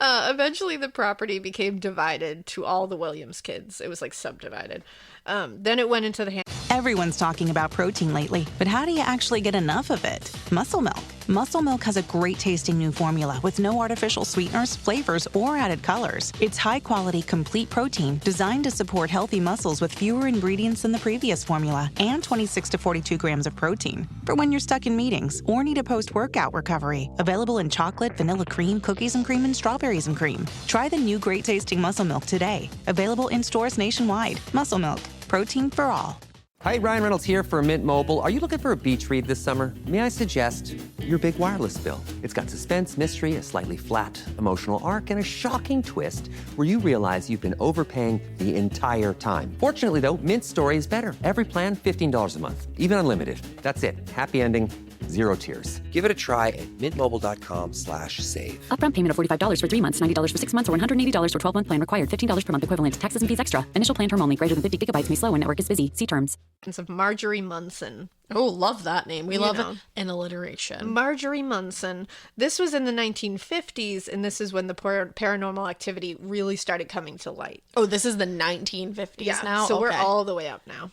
S3: Eventually the property became divided to all the Williams kids. It was like subdivided. Then it went into the hands.
S7: Everyone's talking about protein lately, but how do you actually get enough of it? Muscle Milk. Muscle Milk has a great tasting new formula with no artificial sweeteners, flavors, or added colors. It's high quality, complete protein designed to support healthy muscles with fewer ingredients than the previous formula and 26 to 42 grams of protein. For when you're stuck in meetings or need a post-workout recovery. Available in chocolate, vanilla cream, cookies and cream, and strawberries and cream. Try the new great tasting Muscle Milk today. Available in stores nationwide. Muscle Milk. Protein for all.
S8: Hi, Ryan Reynolds here for Mint Mobile. Are you looking for a beach read this summer? May I suggest your big wireless bill. It's got suspense, mystery, a slightly flat, emotional arc, and a shocking twist where you realize you've been overpaying the entire time. Fortunately, though, Mint's story is better. Every plan, $15 a month. Even unlimited. That's it. Happy ending, 0 tears.
S9: Give it a try at mintmobile.com/save.
S10: Upfront payment of $45 for 3 months, $90 for 6 months, or $180 for 12-month plan required. $15 per month equivalent. Taxes and fees extra. Initial plan term only. Greater than 50 gigabytes may slow when network is busy. See terms.
S3: Of Marjorie Munson.
S4: Oh, love that name. We love
S3: know.
S4: an alliteration.
S3: Marjorie Munson. This was in the 1950s, and this is when the paranormal activity really started coming to light.
S4: Oh, this is the 1950s now?
S3: So we're
S4: Okay.
S3: all the way up now.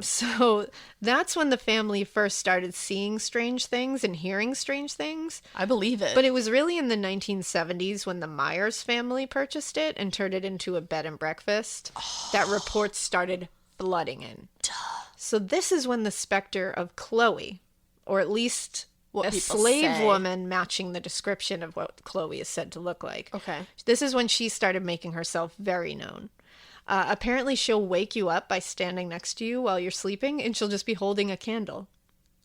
S3: So that's when the family first started seeing strange things and hearing strange things.
S4: I believe it.
S3: But it was really in the 1970s when the Myers family purchased it and turned it into a bed and breakfast that reports started flooding in. So this is when the specter of Chloe, or at least
S4: What
S3: a
S4: people
S3: slave
S4: say.
S3: woman matching the description of what Chloe is said to look like.
S4: Okay.
S3: This is when she started making herself very known. Apparently, she'll wake you up by standing next to you while you're sleeping, and she'll just be holding a candle.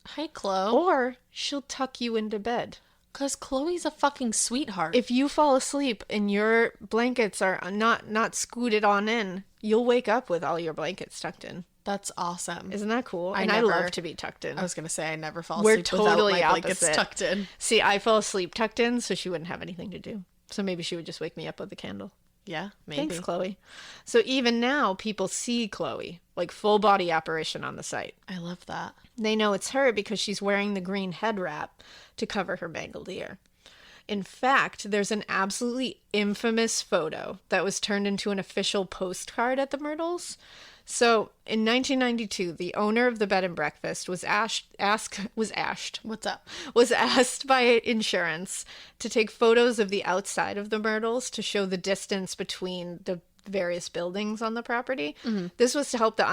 S4: Hi, Chloe.
S3: Or she'll tuck you into bed.
S4: Because Chloe's a fucking sweetheart.
S3: If you fall asleep and your blankets are not scooted on in, you'll wake up with all your blankets tucked in.
S4: That's awesome.
S3: Isn't that cool?
S4: I
S3: I love to be tucked in.
S4: I was going to say, I never fall
S3: We're
S4: asleep
S3: totally
S4: without my blankets
S3: opposite.
S4: tucked in.
S3: See, I fell asleep tucked in, so she wouldn't have anything to do. So maybe she would just wake me up with a candle.
S4: Yeah, maybe.
S3: Thanks, Chloe. So even now, people see Chloe, like full body apparition on the site.
S4: I love that.
S3: They know it's her because she's wearing the green head wrap to cover her mangled ear. In fact, there's an absolutely infamous photo that was turned into an official postcard at the Myrtles. So in 1992, the owner of the bed and breakfast was asked by insurance to take photos of the outside of the Myrtles to show the distance between the various buildings on the property.
S4: Mm-hmm.
S3: This was to help the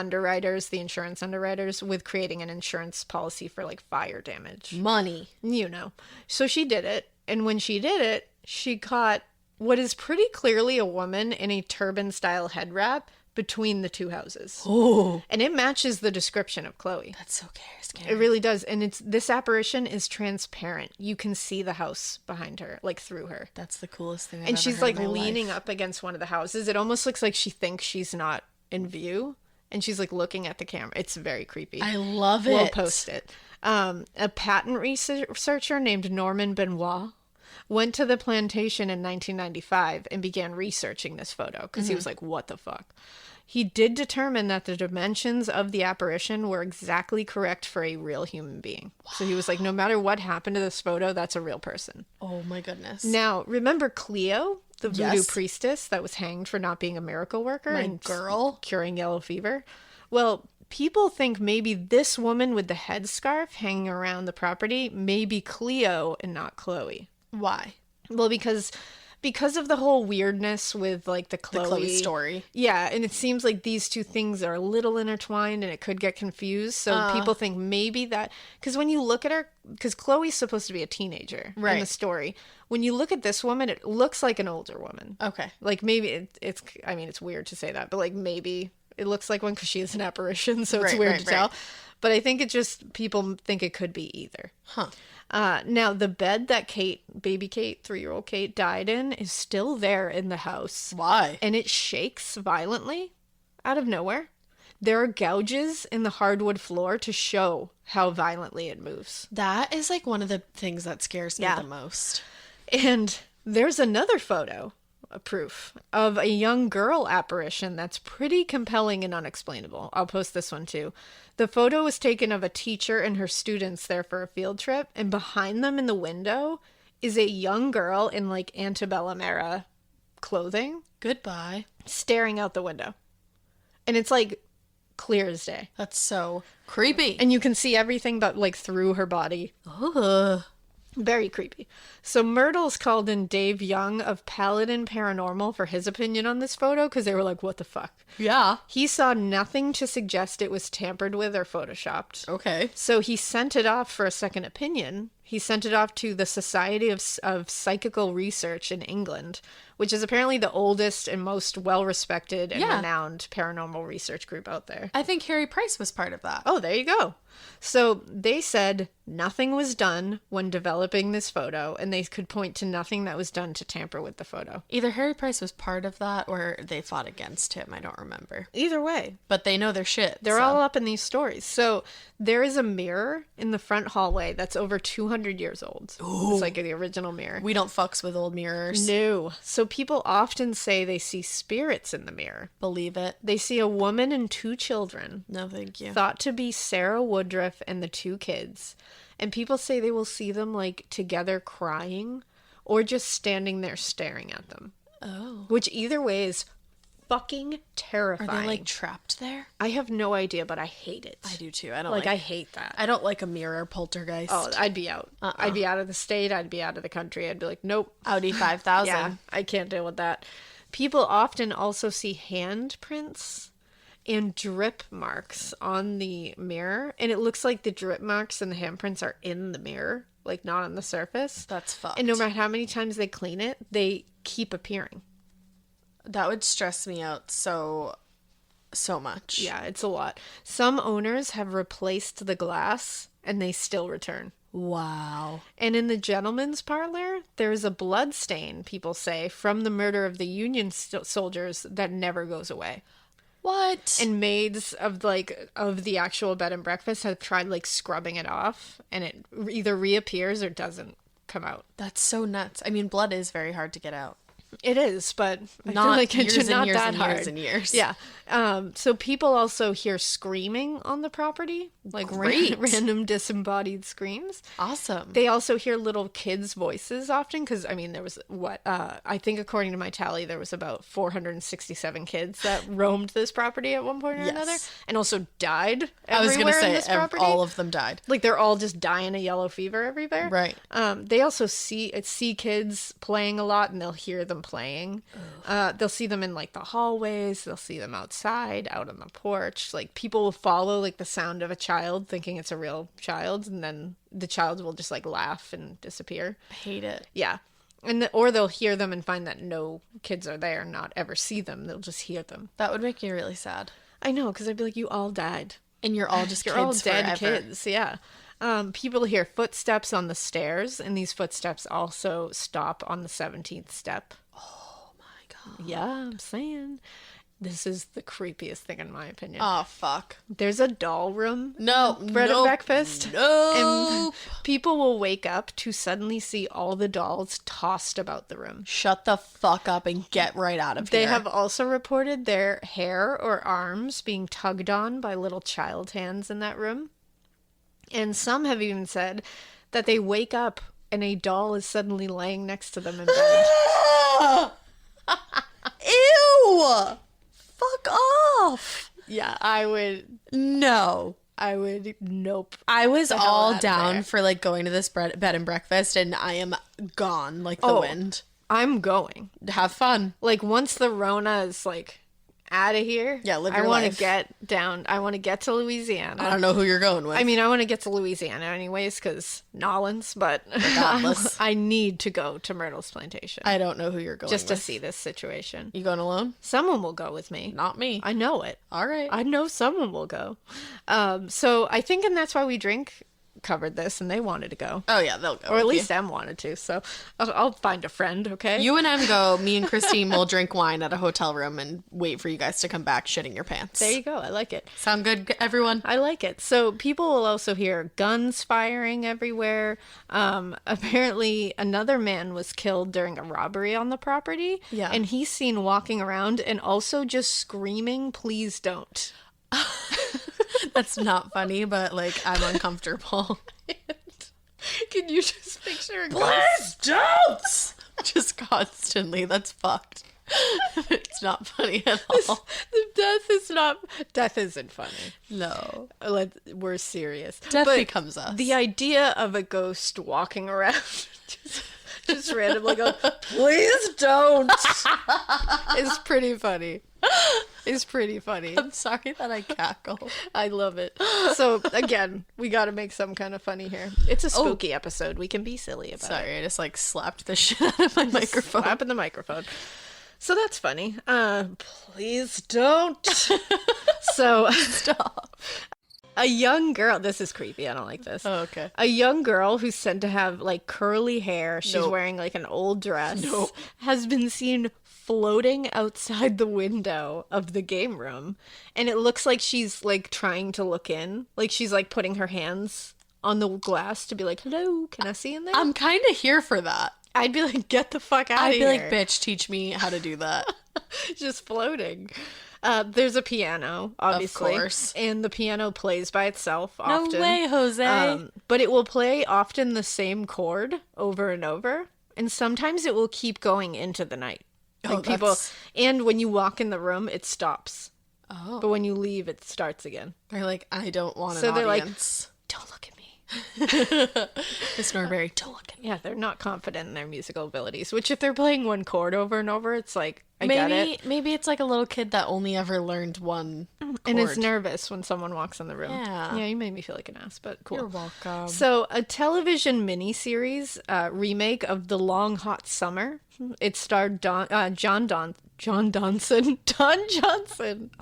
S3: insurance underwriters, with creating an insurance policy for like fire damage.
S4: Money.
S3: You know. So she did it. And when she did it, she caught what is pretty clearly a woman in a turban-style head wrap between the two houses.
S4: Oh.
S3: And it matches the description of Chloe.
S4: That's so scary.
S3: It really does. And this apparition is transparent. You can see the house behind her, like through her.
S4: That's the coolest thing I've
S3: And
S4: ever
S3: she's
S4: heard
S3: like
S4: in my
S3: leaning
S4: life.
S3: up against one of the houses. It almost looks like she thinks she's not in view. And she's like looking at the camera. It's very creepy.
S4: I love it.
S3: We'll post it. A patent researcher named Norman Benoit went to the plantation in 1995 and began researching this photo because he was like, what the fuck? He did determine that the dimensions of the apparition were exactly correct for a real human being. Wow. So he was like, no matter what happened to this photo, that's a real person.
S4: Oh my goodness.
S3: Now, remember Cleo, the voodoo
S4: Yes.
S3: priestess that was hanged for not being a miracle worker
S4: My
S3: and
S4: girl.
S3: curing yellow fever? Well, people think maybe this woman with the headscarf hanging around the property may be Cleo and not Chloe.
S4: Why?
S3: Well, because of the whole weirdness with like the Chloe
S4: story.
S3: Yeah, and it seems like these two things are a little intertwined and it could get confused. So people think maybe that, because when you look at her, because Chloe's supposed to be a teenager in the
S4: Right.
S3: story. When you look at this woman, it looks like an older woman.
S4: Okay.
S3: Like maybe it's weird to say that, but like maybe it looks like one because she is an apparition, so it's
S4: Right,
S3: weird
S4: right,
S3: to tell.
S4: right.
S3: But I think people think it could be either.
S4: Huh.
S3: Now, the bed that baby Kate, 3-year-old Kate, died in is still there in the house.
S4: Why?
S3: And it shakes violently out of nowhere. There are gouges in the hardwood floor to show how violently it moves.
S4: That is like one of the things that scares me
S3: Yeah.
S4: the most.
S3: And there's another photo, a proof, of a young girl apparition that's pretty compelling and unexplainable. I'll post this one too. The photo was taken of a teacher and her students there for a field trip, and behind them in the window is a young girl in like antebellum era clothing
S4: Goodbye.
S3: staring out the window. And it's like clear as day.
S4: That's so creepy.
S3: And you can see everything but like through her body.
S4: Ugh.
S3: Very creepy. So Myrtles called in Dave Young of Paladin Paranormal for his opinion on this photo because they were like, what the fuck?
S4: Yeah.
S3: He saw nothing to suggest it was tampered with or photoshopped.
S4: Okay.
S3: So he sent it off for a second opinion. He sent it off to the Society of Psychical Research in England, which is apparently the oldest and most well-respected and renowned paranormal research group out there.
S4: I think Harry Price was part of that.
S3: Oh, there you go. So they said nothing was done when developing this photo, and they could point to nothing that was done to tamper with the photo.
S4: Either Harry Price was part of that or they fought against him. I don't remember.
S3: Either way.
S4: But they know their shit.
S3: They're all up in these stories. So there is a mirror in the front hallway that's over 200 years old. Ooh. It's like the original mirror.
S4: We don't fucks with old mirrors.
S3: No. So people often say they see spirits in the mirror.
S4: Believe it.
S3: They see a woman and 2 children.
S4: No, thank you.
S3: Thought to be Sarah Woodruff and the 2 kids. And people say they will see them like together crying or just standing there staring at them.
S4: Oh.
S3: Which either way is fucking terrifying.
S4: Are they like trapped there?
S3: I have no idea, but I hate it.
S4: I do too. I don't
S3: like I hate that.
S4: I don't like a mirror poltergeist.
S3: Oh, I'd be out. I'd be out of the state. I'd be out of the country. I'd be like, nope.
S4: Audi 5000.
S3: Yeah, I can't deal with that. People often also see handprints and drip marks on the mirror, and it looks like the drip marks and the handprints are in the mirror, like not on the surface.
S4: That's fucked.
S3: And no matter how many times they clean it, they keep appearing.
S4: That would stress me out so much.
S3: Yeah, it's a lot. Some owners have replaced the glass and they still return.
S4: Wow.
S3: And in the gentleman's parlor, there's a blood stain, people say, from the murder of the Union soldiers that never goes away.
S4: What?
S3: And maids of the actual bed and breakfast have tried like scrubbing it off, and it either reappears or doesn't come out.
S4: That's so nuts. I mean, blood is very hard to get out.
S3: It is, but I
S4: Not
S3: feel like
S4: years
S3: it's
S4: and
S3: not
S4: years
S3: that
S4: and
S3: hard.
S4: years and years.
S3: Yeah. So people also hear screaming on the property, like
S4: Great.
S3: random disembodied screams.
S4: Awesome.
S3: They also hear little kids' voices often, because I mean, there was I think according to my tally, there was about 467 kids that roamed this property at one point or another, and also died.
S4: I was
S3: going to
S4: say
S3: this property.
S4: all of them died.
S3: Like they're all just dying of yellow fever everywhere.
S4: Right.
S3: They also see kids playing a lot, and they'll hear them playing. They'll see them in like the hallways. They'll see them outside, out on the porch. Like people will follow like the sound of a child, thinking it's a real child, and then the child will just like laugh and disappear.
S4: I hate it.
S3: Yeah. Or they'll hear them and find that no kids are there, not ever see them. They'll just hear them.
S4: That would make me really sad.
S3: I know, because I'd be like, you all died.
S4: And you're all just
S3: You're
S4: kids
S3: all dead
S4: forever.
S3: kids, yeah. People hear footsteps on the stairs, and these footsteps also stop on the 17th step.
S4: Oh my god.
S3: Yeah, I'm saying. This is the creepiest thing in my opinion.
S4: Oh, fuck.
S3: There's a doll room.
S4: No.
S3: Bread and breakfast.
S4: No.
S3: And people will wake up to suddenly see all the dolls tossed about the room.
S4: Shut the fuck up and get right out of
S3: They
S4: here.
S3: have also reported their hair or arms being tugged on by little child hands in that room. And some have even said that they wake up and a doll is suddenly laying next to them in bed.
S4: Ew! Fuck off!
S3: Yeah, I would.
S4: No.
S3: I would. Nope.
S4: I was
S3: The hell
S4: all
S3: outta
S4: down
S3: there.
S4: for like going to this bed and breakfast, and I am gone like the wind.
S3: I'm going.
S4: Have fun.
S3: Like once the Rona is like out of here.
S4: Yeah, live
S3: I
S4: your
S3: want
S4: life.
S3: to get down. I want to get to Louisiana.
S4: I don't know who you're going with.
S3: I mean, I want to get to Louisiana anyways, because Nolans, but
S4: Regardless.
S3: I need to go to Myrtles Plantation.
S4: I don't know who you're going
S3: just
S4: with.
S3: to see this situation.
S4: You going alone?
S3: Someone will go with me.
S4: Not me.
S3: I know it.
S4: All right.
S3: I know someone will go. So I think, and that's why we drink covered this, and they wanted to go.
S4: Oh yeah, they'll go.
S3: Or at
S4: with
S3: least Em wanted to, so I'll find a friend, okay?
S4: you and Em go. Me and Christine will drink wine at a hotel room and wait for you guys to come back shitting your pants.
S3: There you go. I like it.
S4: Sound good, everyone?
S3: I like it. So people will also hear guns firing everywhere. Apparently, another man was killed during a robbery on the property.
S4: Yeah.
S3: And he's seen walking around and also just screaming, "Please don't."
S4: That's not funny, but like I'm uncomfortable.
S3: Can you just picture a
S4: Please don't! Just constantly. That's fucked. It's not funny at all.
S3: Death isn't funny.
S4: No.
S3: We're serious.
S4: Death
S3: But
S4: becomes us.
S3: The idea of a ghost walking around just randomly go, "Please don't," is pretty funny. is pretty funny.
S4: I'm sorry that I cackle.
S3: I love it. So again, we got to make some kind of funny here. It's a spooky episode. We can be silly about it.
S4: Sorry, I just like slapped the shit out of my microphone.
S3: Slapping the microphone. So that's funny. Please don't. So stop. A young girl. This is creepy. I don't like this.
S4: Oh, okay.
S3: A young girl who's said to have like curly hair. She's
S4: Nope.
S3: wearing like an old dress.
S4: Nope.
S3: Has been seen floating outside the window of the game room, and it looks like she's like trying to look in. Like she's like putting her hands on the glass to be like, "Hello, can I see in there?"
S4: I'm kind of here for that.
S3: I'd be like, "Get the fuck out of
S4: I'd
S3: here!"
S4: be like, bitch, teach me how to do that.
S3: Just floating. There's a piano, obviously.
S4: Of course.
S3: And the piano plays by itself
S4: No
S3: often.
S4: way, Jose.
S3: But it will play often the same chord over and over. And sometimes it will keep going into the night. Like and when you walk in the room, it stops.
S4: Oh.
S3: But when you leave, it starts again.
S4: They're like, I don't want
S3: So
S4: an
S3: they're
S4: audience.
S3: like, don't look at me.
S4: Miss Norberry, don't look at me.
S3: Yeah, they're not confident in their musical abilities. Which if they're playing one chord over and over, it's like, I get it.
S4: Maybe it's like a little kid that only ever learned one chord.
S3: And is nervous when someone walks in the room.
S4: Yeah.
S3: Yeah, you made me feel like an ass, but cool.
S4: You're welcome.
S3: So, a television miniseries remake of The Long Hot Summer. It starred John Johnson. Don Johnson.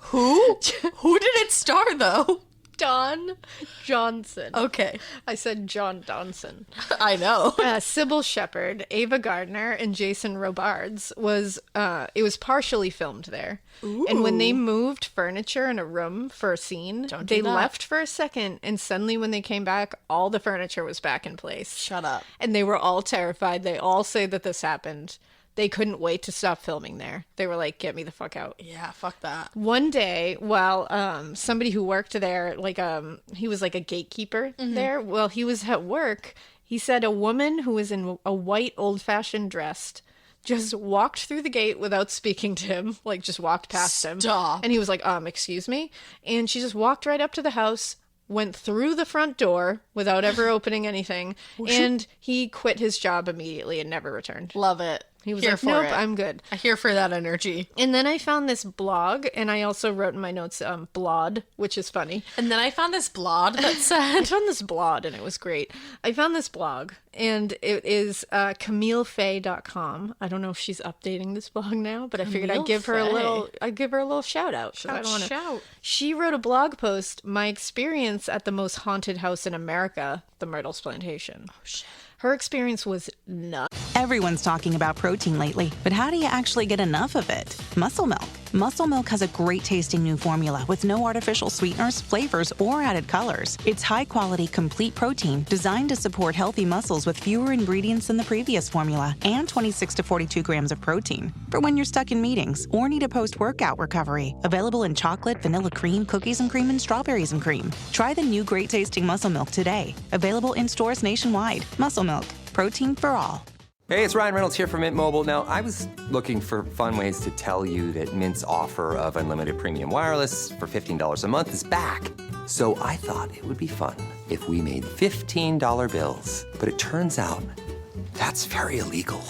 S4: Who? Who did it star, though?
S3: Don Johnson.
S4: Okay.
S3: I said John Johnson.
S4: I know.
S3: Sybil Shepherd, Ava Gardner, and Jason Robards was partially filmed there.
S4: Ooh.
S3: And when they moved furniture in a room for a scene, they left for a second, and suddenly when they came back, all the furniture was back in place.
S4: Shut up.
S3: And they were all terrified. They all say that this happened. They couldn't wait to stop filming there. They were like, get me the fuck out.
S4: Yeah, fuck that.
S3: One day, while somebody who worked there, like he was like a gatekeeper there, while he was at work, he said a woman who was in a white old-fashioned dress just walked through the gate without speaking to him, like just walked past him.
S4: Stop.
S3: And he was like, excuse me? And she just walked right up to the house, went through the front door without ever opening anything, and he quit his job immediately and never returned.
S4: Love it.
S3: He was
S4: Here
S3: like,
S4: for
S3: nope,
S4: it.
S3: I'm good.
S4: I'm here for that energy.
S3: And then I found this blog, and I also wrote in my notes, blod, which is funny.
S4: And then I found this blog that
S3: I
S4: said...
S3: found this blog, and it was great. I found this blog, and it is CamilleFay.com. I don't know if she's updating this blog now, but I figured I'd give her a little shout out.
S4: Shout.
S3: She wrote a blog post, my experience at the most haunted house in America, the Myrtles Plantation. Oh, shit. Her experience was nuts.
S7: Everyone's talking about protein lately, but how do you actually get enough of it? Muscle Milk. Muscle Milk has a great tasting new formula with no artificial sweeteners, flavors, or added colors. It's high quality, complete protein designed to support healthy muscles with fewer ingredients than the previous formula and 26 to 42 grams of protein. For when you're stuck in meetings or need a post-workout recovery. Available in chocolate, vanilla cream, cookies and cream, and strawberries and cream. Try the new great tasting Muscle Milk today. Available in stores nationwide. Muscle Milk. Protein for all.
S8: Hey, it's Ryan Reynolds here from Mint Mobile. Now, I was looking for fun ways to tell you that Mint's offer of unlimited premium wireless for $15 a month is back. So I thought it would be fun if we made $15 bills. But it turns out that's very illegal.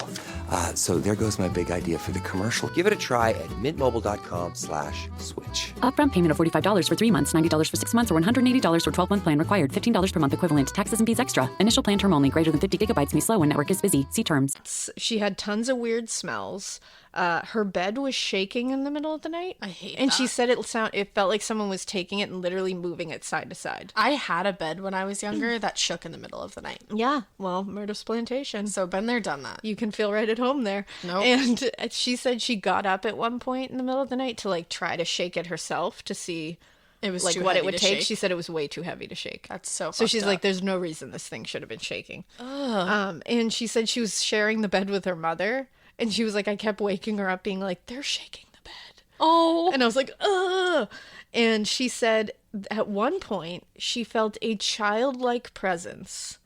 S8: So there goes my big idea for the commercial. Give it a try at mintmobile.com/switch.
S10: Upfront payment of $45 for 3 months, $90 for 6 months, or $180 for 12-month plan required. $15 per month equivalent. Taxes and fees extra. Initial plan term only. Greater than 50 gigabytes may slow when network is busy. See terms.
S3: She had tons of weird smells. Her bed was shaking in the middle of the night.
S4: I hate
S3: And
S4: that.
S3: she said it felt like someone was taking it and literally moving it side to side.
S4: I had a bed when I was younger that shook in the middle of the night.
S3: Yeah, well, Myrtles Plantation.
S4: So been there, done that.
S3: You can feel right at home there.
S4: Nope.
S3: And she said she got up at one point in the middle of the night to like try to shake it herself to see
S4: It was
S3: like
S4: too
S3: what it
S4: heavy
S3: would
S4: to
S3: take.
S4: shake.
S3: She said it was way too heavy to shake.
S4: That's so
S3: So she's
S4: fucked
S3: like,
S4: up.
S3: there's no reason this thing should have been shaking. And she said she was sharing the bed with her mother, and she was like, I kept waking her up being like, they're shaking the bed.
S4: Oh.
S3: And I was like, ugh. And she said at one point she felt a childlike presence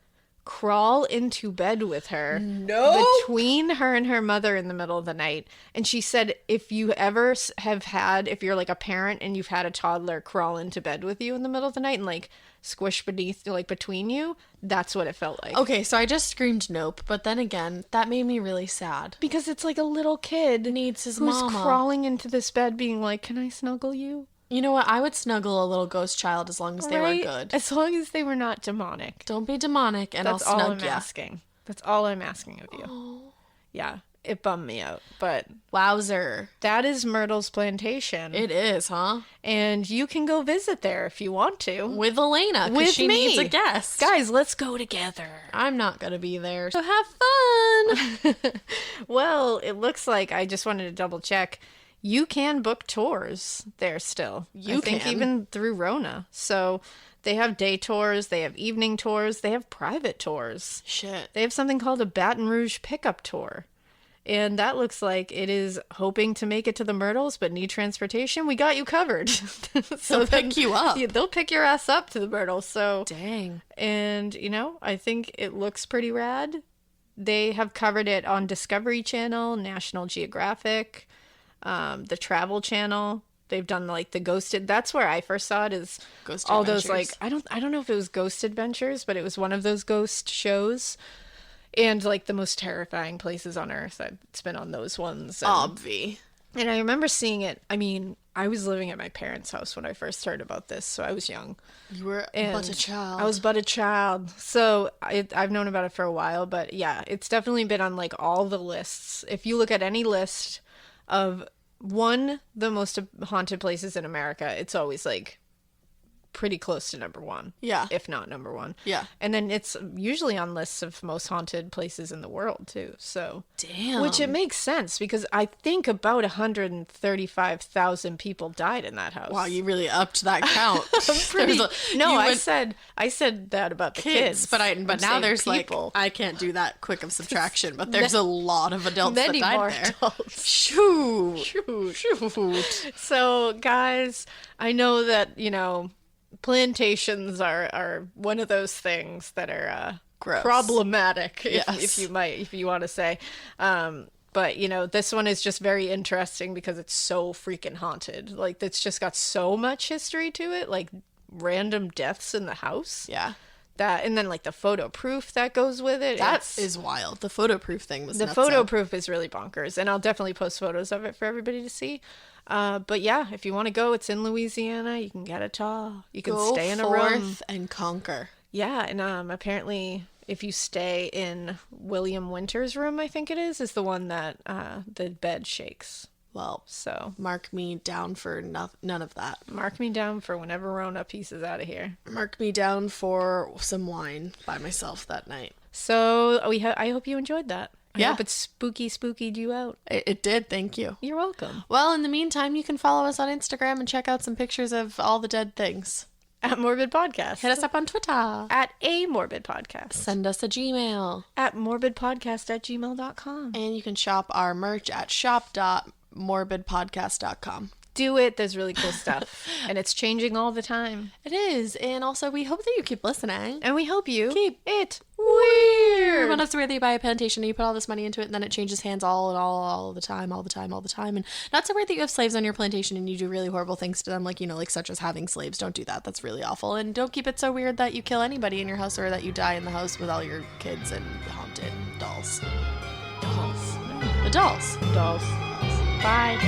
S3: crawl into bed with her.
S4: No.
S3: Between her and her mother in the middle of the night. And she said if you ever if you're like a parent and you've had a toddler crawl into bed with you in the middle of the night and like squish beneath, like between you, that's what it felt like.
S4: Okay, so I just screamed nope, but then again, that made me really sad.
S3: Because it's like a little kid
S4: Needs his
S3: who's
S4: mama.
S3: crawling into this bed being like, can I snuggle you?
S4: You know what? I would snuggle a little ghost child as long as they were
S3: Right?
S4: good.
S3: As long as they were not demonic.
S4: Don't be demonic, and
S3: That's
S4: I'll
S3: all
S4: snug
S3: I'm
S4: ya.
S3: asking. That's all I'm asking of you.
S4: Oh.
S3: Yeah, it bummed me out. But
S4: Wowzer.
S3: that is Myrtles Plantation.
S4: It is, huh?
S3: And you can go visit there if you want to.
S4: With Alaina, because
S3: With
S4: she
S3: me.
S4: needs a guest.
S3: Guys, let's go together.
S4: I'm not going to be there, so have fun.
S3: Well, it looks like, I just wanted to double check, you can book tours there still.
S4: You
S3: I think
S4: can.
S3: even through Rona. So they have day tours, they have evening tours, they have private tours.
S4: Shit.
S3: They have something called a Baton Rouge pickup tour. And that looks like it is hoping to make it to the Myrtles, but need transportation. We got you covered. So
S4: They'll pick you up.
S3: Yeah, they'll pick your ass up to the Myrtles. So,
S4: Dang.
S3: and you know, I think it looks pretty rad. They have covered it on Discovery Channel, National Geographic, the Travel Channel. They've done like the Ghosted. That's where I first saw it. Is
S4: Ghost
S3: all those
S4: Adventures.
S3: like I don't know if it was Ghost Adventures, but it was one of those ghost shows. And like the most terrifying places on earth. It's been on those ones. And,
S4: Obvi.
S3: and I remember seeing it. I mean, I was living at my parents' house when I first heard about this, so I was young.
S4: You were
S3: And
S4: but a child.
S3: I was but a child. So I've known about it for a while, but yeah, it's definitely been on like all the lists. If you look at any list of the most haunted places in America, it's always like pretty close to number one.
S4: Yeah.
S3: If not number one.
S4: Yeah.
S3: And then it's usually on lists of most haunted places in the world too. So
S4: Damn.
S3: which it makes sense because I think about 135,000 people died in that house.
S4: Wow, you really upped that count.
S3: I said that about the kids,
S4: but
S3: I'm
S4: now
S3: saying
S4: there's
S3: people.
S4: like I can't do that quick of subtraction, but there's a lot of adults that
S3: Many
S4: died
S3: more
S4: there.
S3: adults.
S4: Shoot.
S3: So, guys, I know that, you know, plantations are one of those things that are
S4: Gross.
S3: problematic,
S4: Yes.
S3: if you want to say. But, you know, this one is just very interesting because it's so freaking haunted. Like, it's just got so much history to it, like random deaths in the house.
S4: Yeah.
S3: That, and then like the photo proof that goes with it.
S4: That
S3: It's-
S4: is wild. The photo proof thing was
S3: the
S4: nuts
S3: photo
S4: out.
S3: proof is really bonkers, and I'll definitely post photos of it for everybody to see. But yeah, if you want to go, it's in Louisiana. You can get a tall. You can
S4: Go
S3: stay in a
S4: forth
S3: room.
S4: and conquer.
S3: Yeah, and apparently, if you stay in William Winter's room, I think it is the one that the bed shakes.
S4: Well,
S3: So
S4: mark me down for none of that.
S3: mark me down for whenever Rona pieces out of here.
S4: Mark me down for some wine by myself that night.
S3: So I hope you enjoyed that. I
S4: Yeah.
S3: hope it spookied you out.
S4: It did, thank you.
S3: You're welcome.
S4: Well, in the meantime, you can follow us on Instagram and check out some pictures of all the dead things.
S3: At Morbid Podcast.
S4: Hit us up on Twitter.
S3: At a Morbid Podcast.
S4: Send us a Gmail.
S3: At morbidpodcast@gmail.com.
S4: And you can shop our merch at shop.morbidpodcast.com.
S3: Do it. There's really cool stuff. And it's changing all the time.
S4: It is. And also, we hope that you keep listening.
S3: And we hope you
S4: Keep
S3: it
S4: weird.
S3: weird.
S4: When it's where you buy a plantation and you put all this money into it and then it changes hands all the time. And not so weird that you have slaves on your plantation and you do really horrible things to them, like, you know, like such as having slaves. Don't do that. That's really awful. And don't keep it so weird that you kill anybody in your house or that you die in the house with all your kids and haunted dolls.
S3: Dolls.
S4: The dolls.
S3: Dolls. Bye.